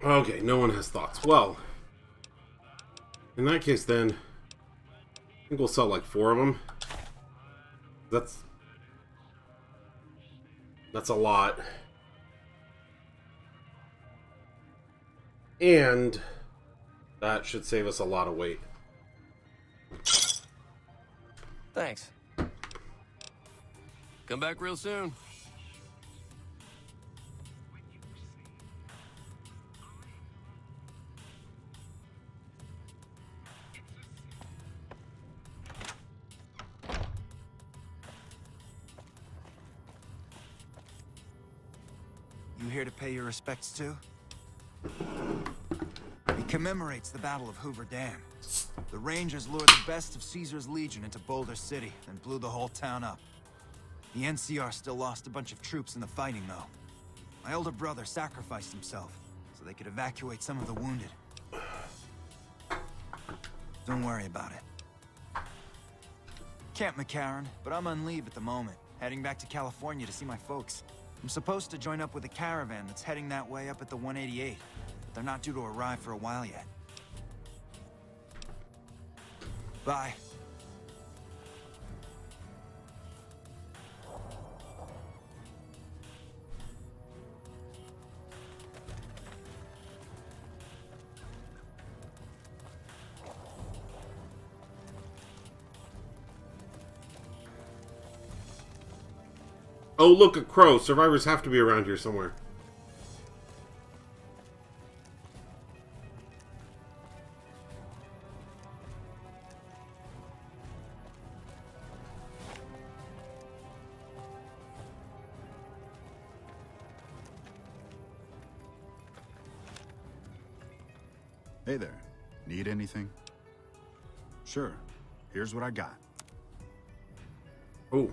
Okay, no one has thoughts. Well, in that case then, I think we'll sell like 4 of them. That's a lot. And that should save us a lot of weight. Thanks. Come back real soon. You here to pay your respects too? It commemorates the Battle of Hoover Dam. The Rangers lured the best of Caesar's Legion into Boulder City and blew the whole town up. The NCR still lost a bunch of troops in the fighting, though. My older brother sacrificed himself so they could evacuate some of the wounded. Don't worry about it. Camp McCarran, but I'm on leave at the moment, heading back to California to see my folks. I'm supposed to join up with a caravan that's heading that way up at the 188, but they're not due to arrive for a while yet. Bye. Oh, look, a crow. Survivors have to be around here somewhere. Hey there. Need anything? Sure. Here's what I got. Oh.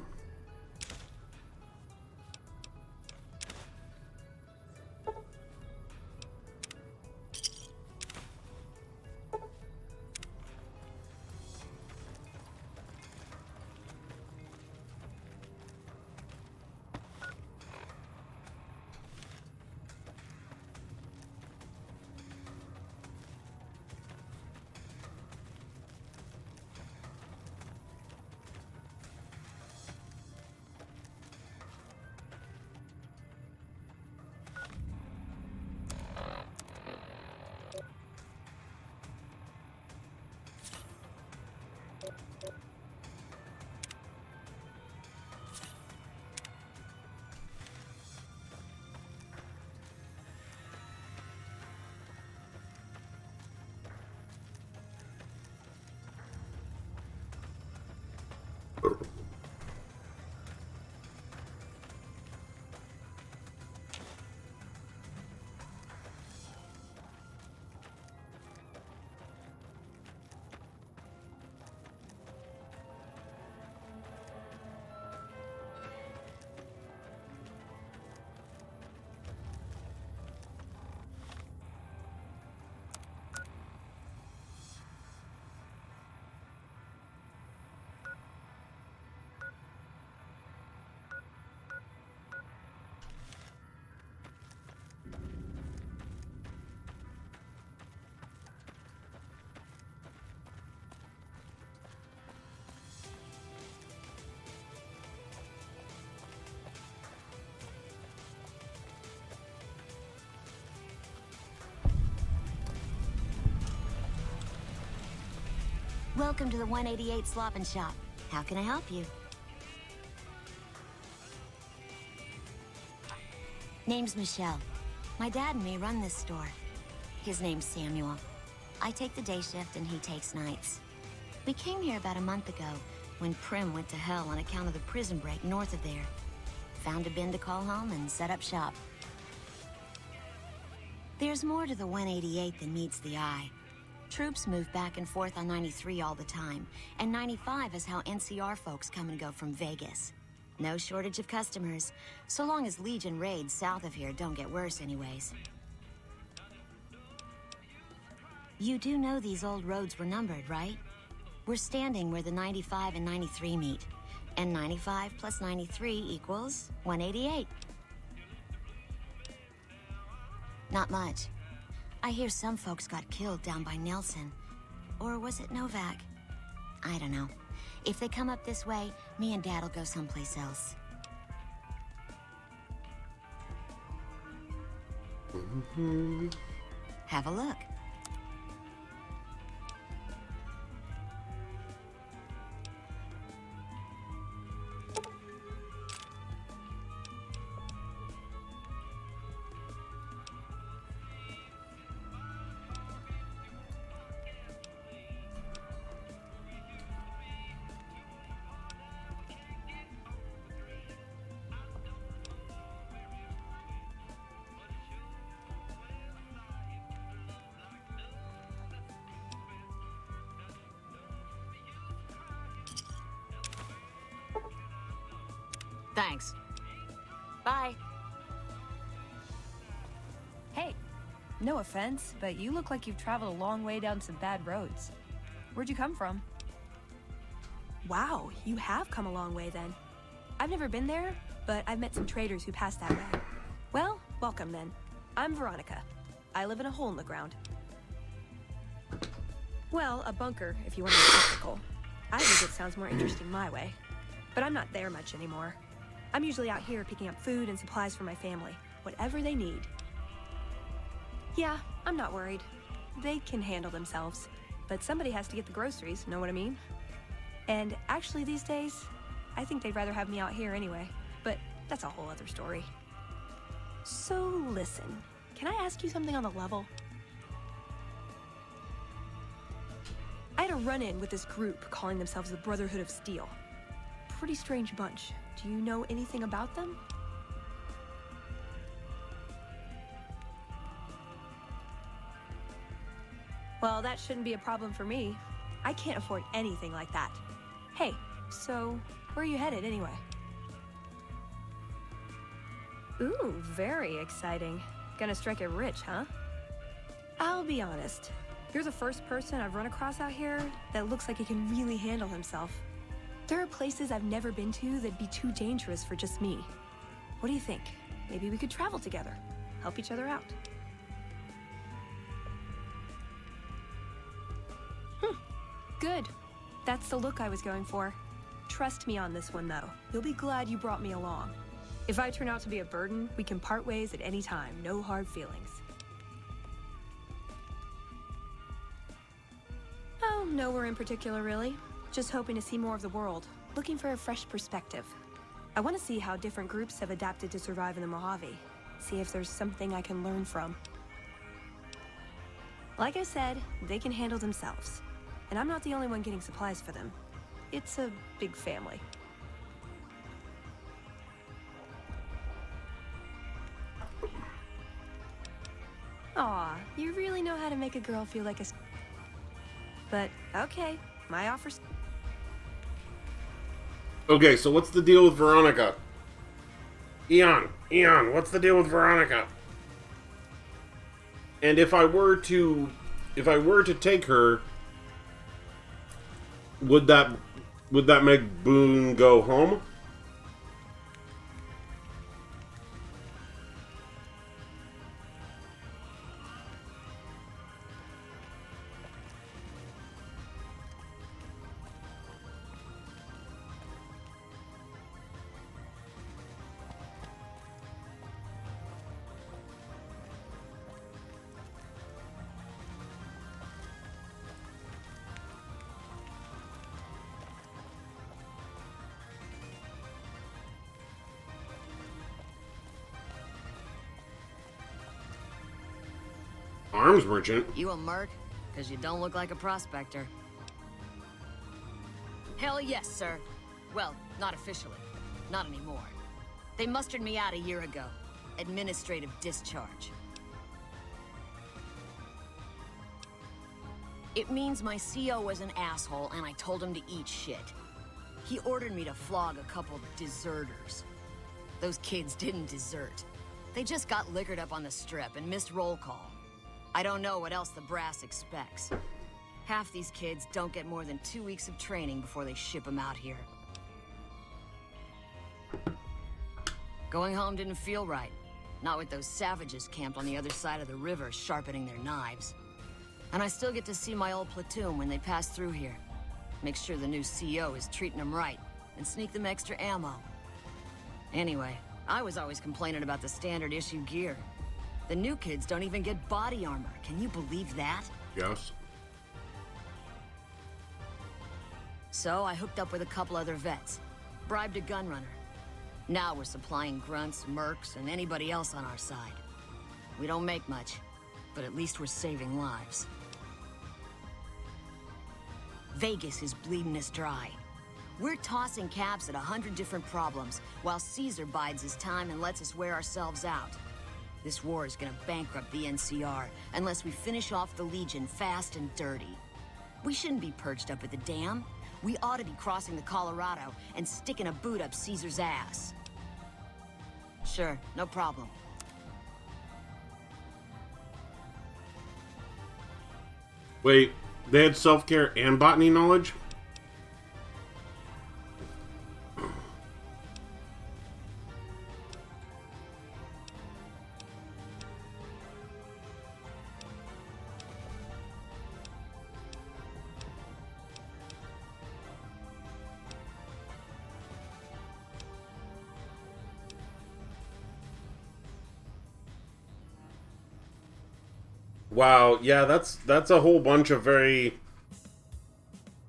Welcome to the 188 Slop and Shop. How can I help you? Name's Michelle. My dad and me run this store. His name's Samuel. I take the day shift and he takes nights. We came here about a month ago when Prim went to hell on account of the prison break north of there. Found a bin to call home and set up shop. There's more to the 188 than meets the eye. Troops move back and forth on 93 all the time, and 95 is how NCR folks come and go from Vegas. No shortage of customers, so long as Legion raids south of here don't get worse anyways. You do know these old roads were numbered, right? We're standing where the 95 and 93 meet, and 95 plus 93 equals 188. Not much. I hear some folks got killed down by Nelson. Or was it Novak? I don't know. If they come up this way, me and Dad'll go someplace else. Have a look. Thanks. Bye. Hey, no offense, but you look like you've traveled a long way down some bad roads. Where'd you come from? Wow, you have come a long way then. I've never been there, but I've met some traders who pass that way. Well, welcome then. I'm Veronica. I live in a hole in the ground. Well, a bunker, if you want to be technical. I think it sounds more interesting my way. But I'm not there much anymore. I'm usually out here picking up food and supplies for my family, whatever they need. Yeah, I'm not worried. They can handle themselves. But somebody has to get the groceries, know what I mean? And actually these days, I think they'd rather have me out here anyway. But that's a whole other story. So listen, can I ask you something on the level? I had a run-in with this group calling themselves the Brotherhood of Steel. Pretty strange bunch. Do you know anything about them? Well, that shouldn't be a problem for me. I can't afford anything like that. Hey, so where are you headed anyway? Ooh, very exciting. Gonna strike it rich, huh? I'll be honest. You're the first person I've run across out here that looks like he can really handle himself. There are places I've never been to that'd be too dangerous for just me. What do you think? Maybe we could travel together, help each other out. Good. That's the look I was going for. Trust me on this one, though. You'll be glad you brought me along. If I turn out to be a burden, we can part ways at any time. No hard feelings. Oh, nowhere in particular, really. Just hoping to see more of the world. Looking for a fresh perspective. I want to see how different groups have adapted to survive in the Mojave. See if there's something I can learn from. Like I said, they can handle themselves. And I'm not the only one getting supplies for them. It's a big family. Aw, you really know how to make a girl feel like a... But, okay, my offer's... Okay, so what's the deal with Veronica? Eon, what's the deal with Veronica? And if I were to take her, would that make Boone go home? Arms merchant. You a merc? Because you don't look like a prospector. Hell yes, sir. Well, not officially. Not anymore. They mustered me out a year ago. Administrative discharge. It means my CO was an asshole and I told him to eat shit. He ordered me to flog a couple deserters. Those kids didn't desert. They just got liquored up on the strip and missed roll call. I don't know what else the brass expects. Half these kids don't get more than 2 weeks of training before they ship them out here. Going home didn't feel right. Not with those savages camped on the other side of the river sharpening their knives. And I still get to see my old platoon when they pass through here. Make sure the new CO is treating them right, and sneak them extra ammo. Anyway, I was always complaining about the standard issue gear. The new kids don't even get body armor. Can you believe that? Yes. So I hooked up with a couple other vets. Bribed a gun runner. Now we're supplying grunts, mercs, and anybody else on our side. We don't make much, but at least we're saving lives. Vegas is bleeding us dry. We're tossing caps at 100 different problems, while Caesar bides his time and lets us wear ourselves out. This war is gonna bankrupt the NCR unless we finish off the Legion fast and dirty. We shouldn't be perched up at the dam. We ought to be crossing the Colorado and sticking a boot up Caesar's ass. Sure, no problem. Wait, they had self-care and botany knowledge? Wow, yeah, that's a whole bunch of very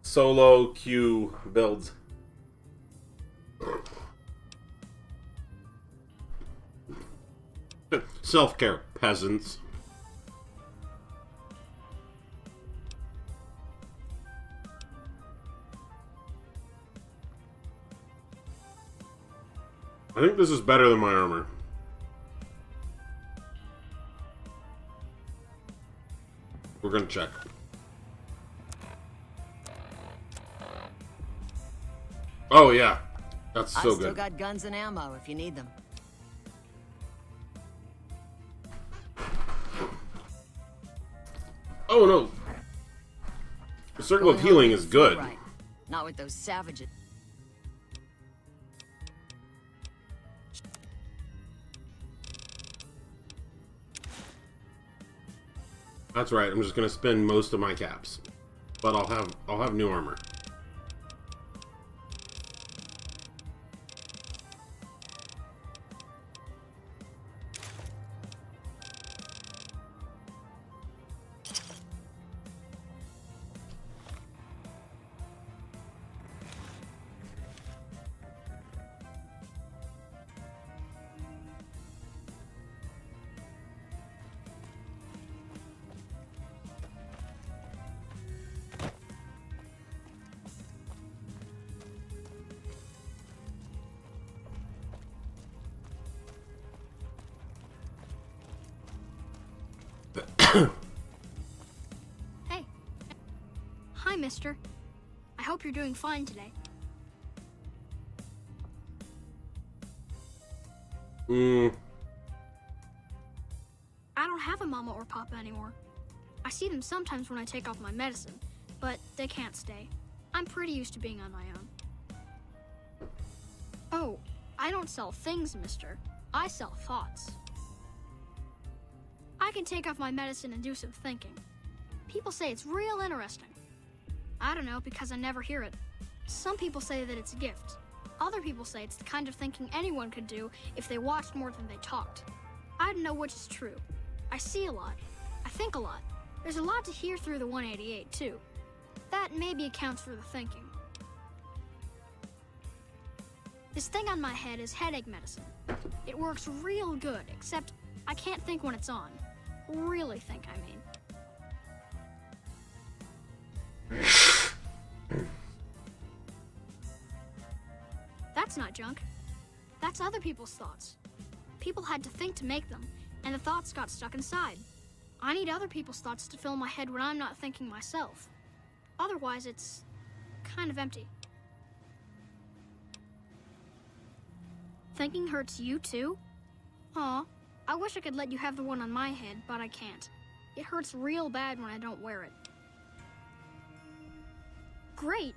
solo queue builds. Self-care, peasants. I think this is better than my armor. We're gonna check. Oh yeah, that's so I've still good. got guns and ammo if you need them. Oh no, the circle of Going healing home is doesn't good. feel right. Not with those savages. That's right. I'm just gonna spend most of my caps, but I'll have new armor. Hey. Hi, mister. I hope you're doing fine today. I don't have a mama or papa anymore. I see them sometimes when I take off my medicine, but they can't stay. I'm pretty used to being on my own. Oh, I don't sell things, mister. I sell thoughts. I can take off my medicine and do some thinking. People say it's real interesting. I don't know, because I never hear it. Some people say that it's a gift. Other people say it's the kind of thinking anyone could do if they watched more than they talked. I don't know which is true. I see a lot. I think a lot. There's a lot to hear through the 188, too. That maybe accounts for the thinking. This thing on my head is headache medicine. It works real good, except I can't think when it's on. Really think, I mean. That's not junk. That's other people's thoughts. People had to think to make them, and the thoughts got stuck inside. I need other people's thoughts to fill my head when I'm not thinking myself. Otherwise, it's kind of empty. Thinking hurts you too? Aw, I wish I could let you have the one on my head, but I can't. It hurts real bad when I don't wear it. Great.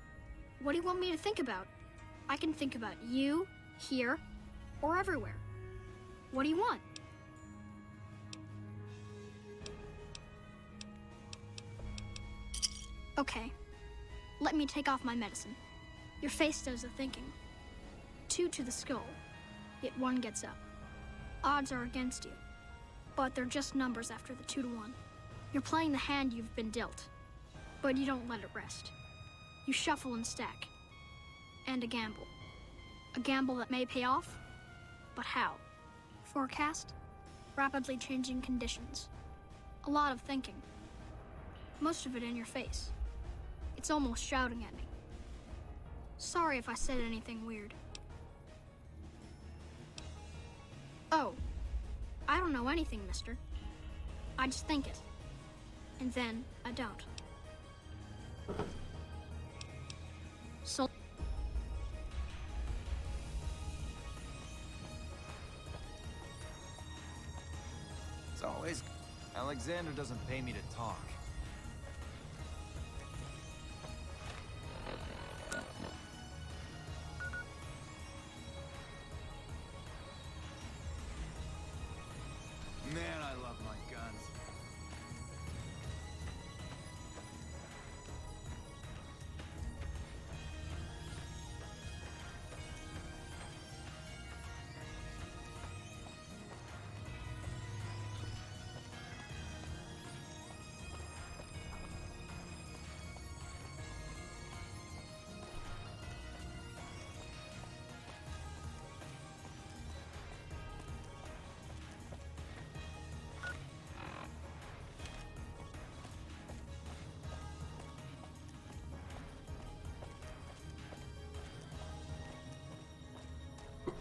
What do you want me to think about? I can think about you, here, or everywhere. What do you want? Okay. Let me take off my medicine. Your face does the thinking. 2 to the skull, yet 1 gets up. Odds are against you, but they're just numbers after the 2 to 1. You're playing the hand you've been dealt, but you don't let it rest. You shuffle and stack. And a gamble. A gamble that may pay off, but how? Forecast? Rapidly changing conditions. A lot of thinking. Most of it in your face. It's almost shouting at me. Sorry if I said anything weird. Oh, I don't know anything, mister. I just think it. And then I don't. So... It's always... Alexander doesn't pay me to talk. Man, I love my guns.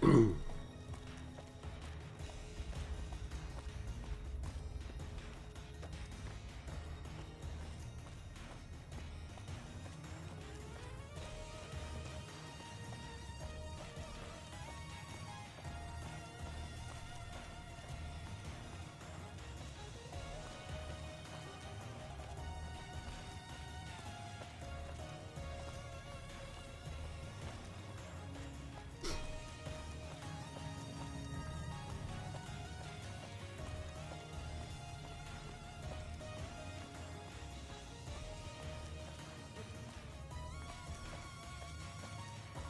I'm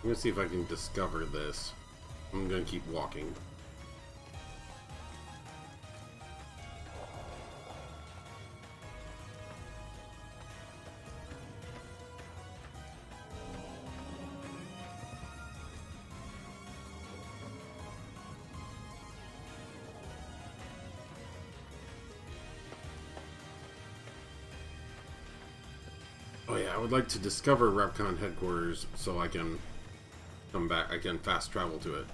gonna see if I can discover this. I'm gonna keep walking. Oh yeah, I would like to discover Repcon headquarters so I can come back. I can fast travel to it.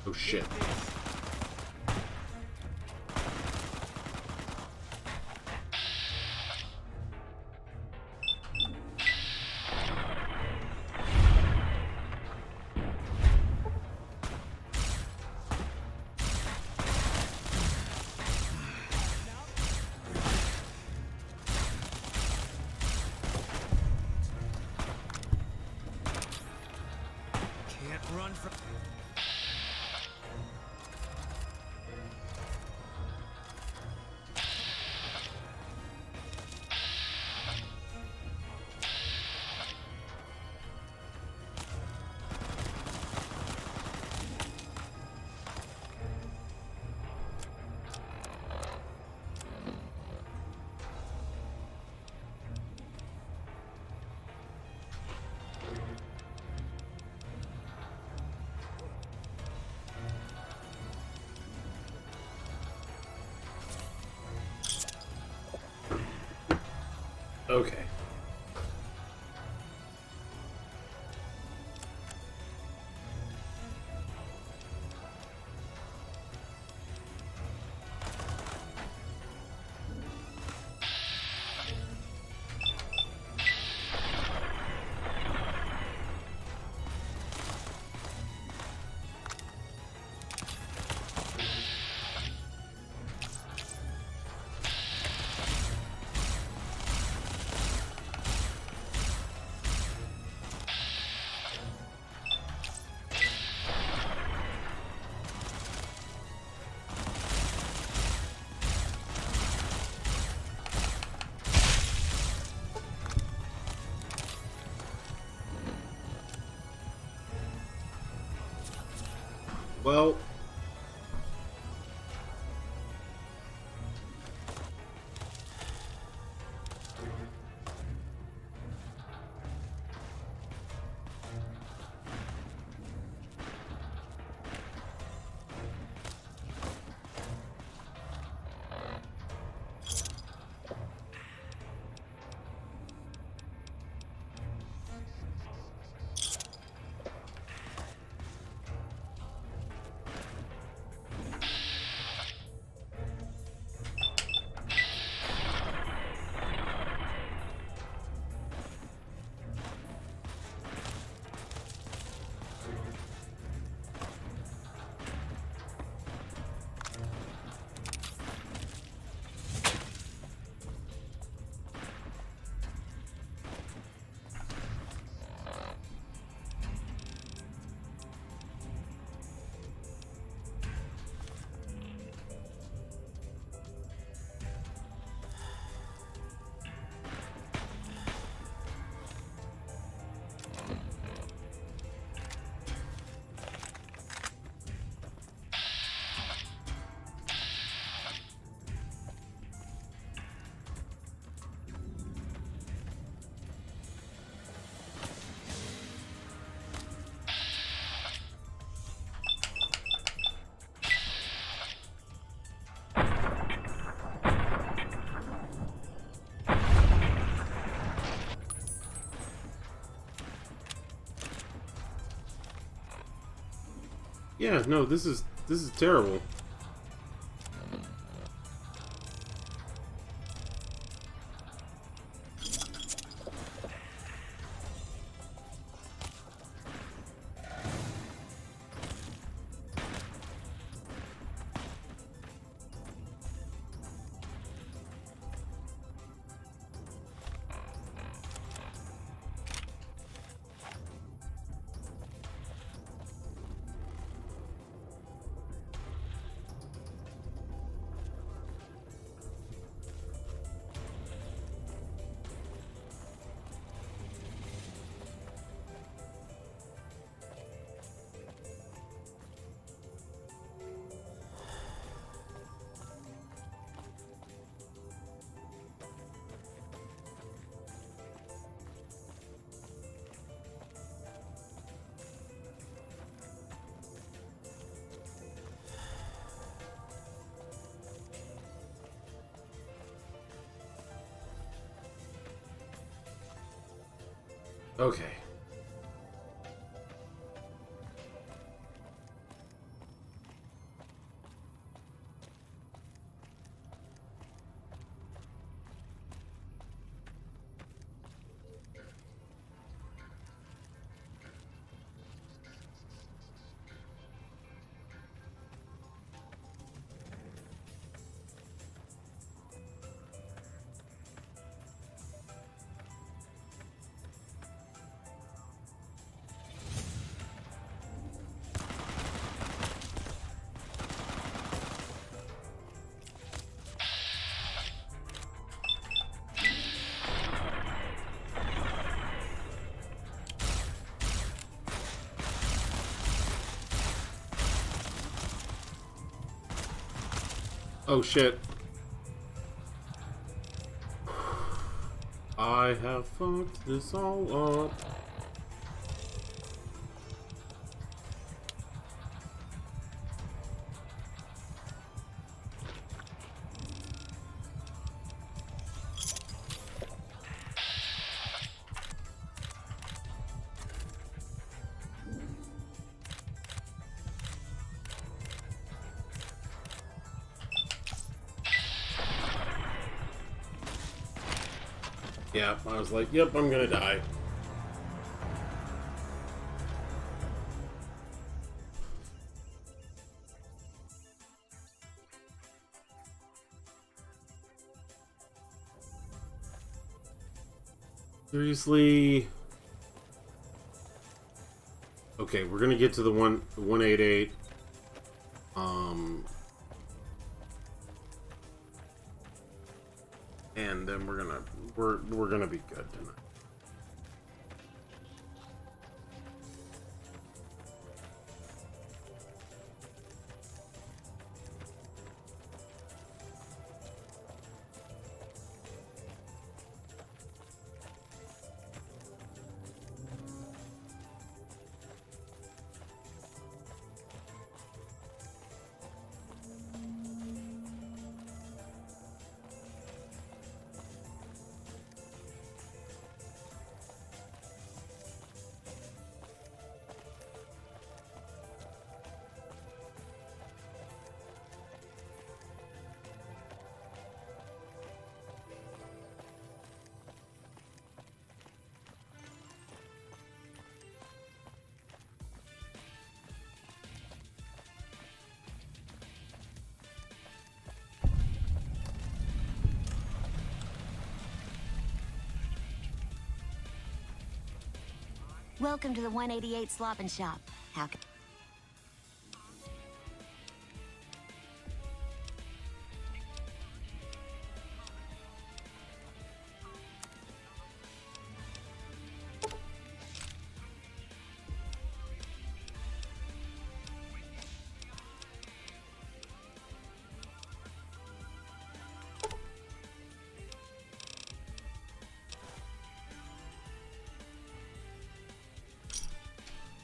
Oh shit. Can't run from... Okay. Well, Yeah, no, this is terrible. Okay. Oh shit. I have fucked this all up. Yeah, I was like, yep, I'm gonna die. Seriously? Okay, we're gonna get to the 188. And then we're gonna be good tonight. Welcome to the 188 Slop and Shop. How can...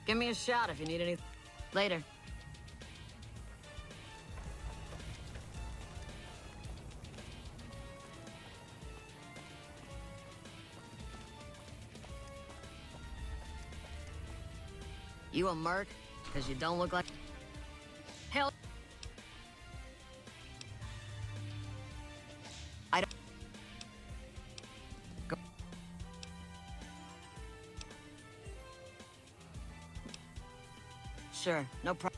Give me a shout if you need anything. Later. You a merc? Because you don't look like... Hell. I don't. Go. Sure, no problem.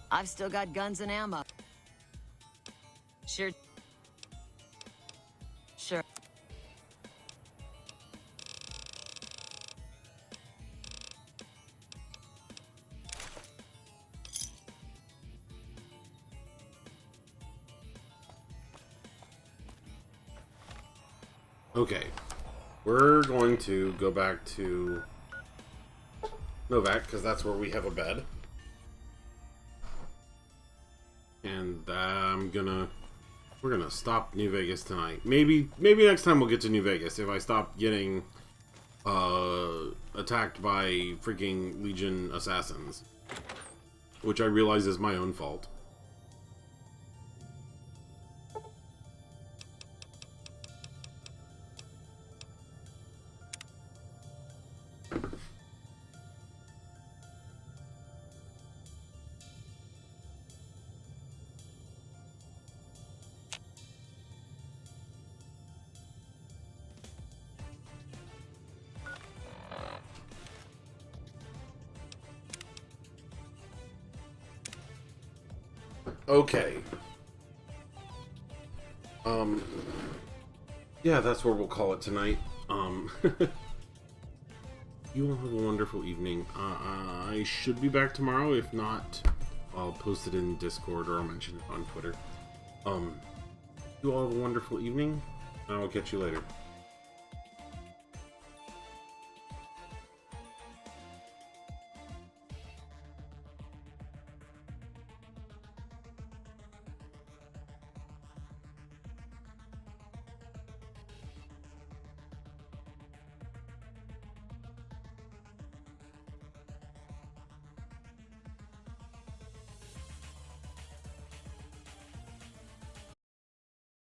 I've still got guns and ammo. Sure. Sure. Okay. We're going to go back to Novak, because that's where we have a bed. And we're gonna stop New Vegas tonight. Maybe next time we'll get to New Vegas if I stop getting attacked by freaking Legion assassins, which I realize is my own fault. Okay. Yeah, that's what we'll call it tonight. You all have a wonderful evening. I should be back tomorrow. If not, I'll post it in Discord or I'll mention it on Twitter. You all have a wonderful evening. I will catch you later.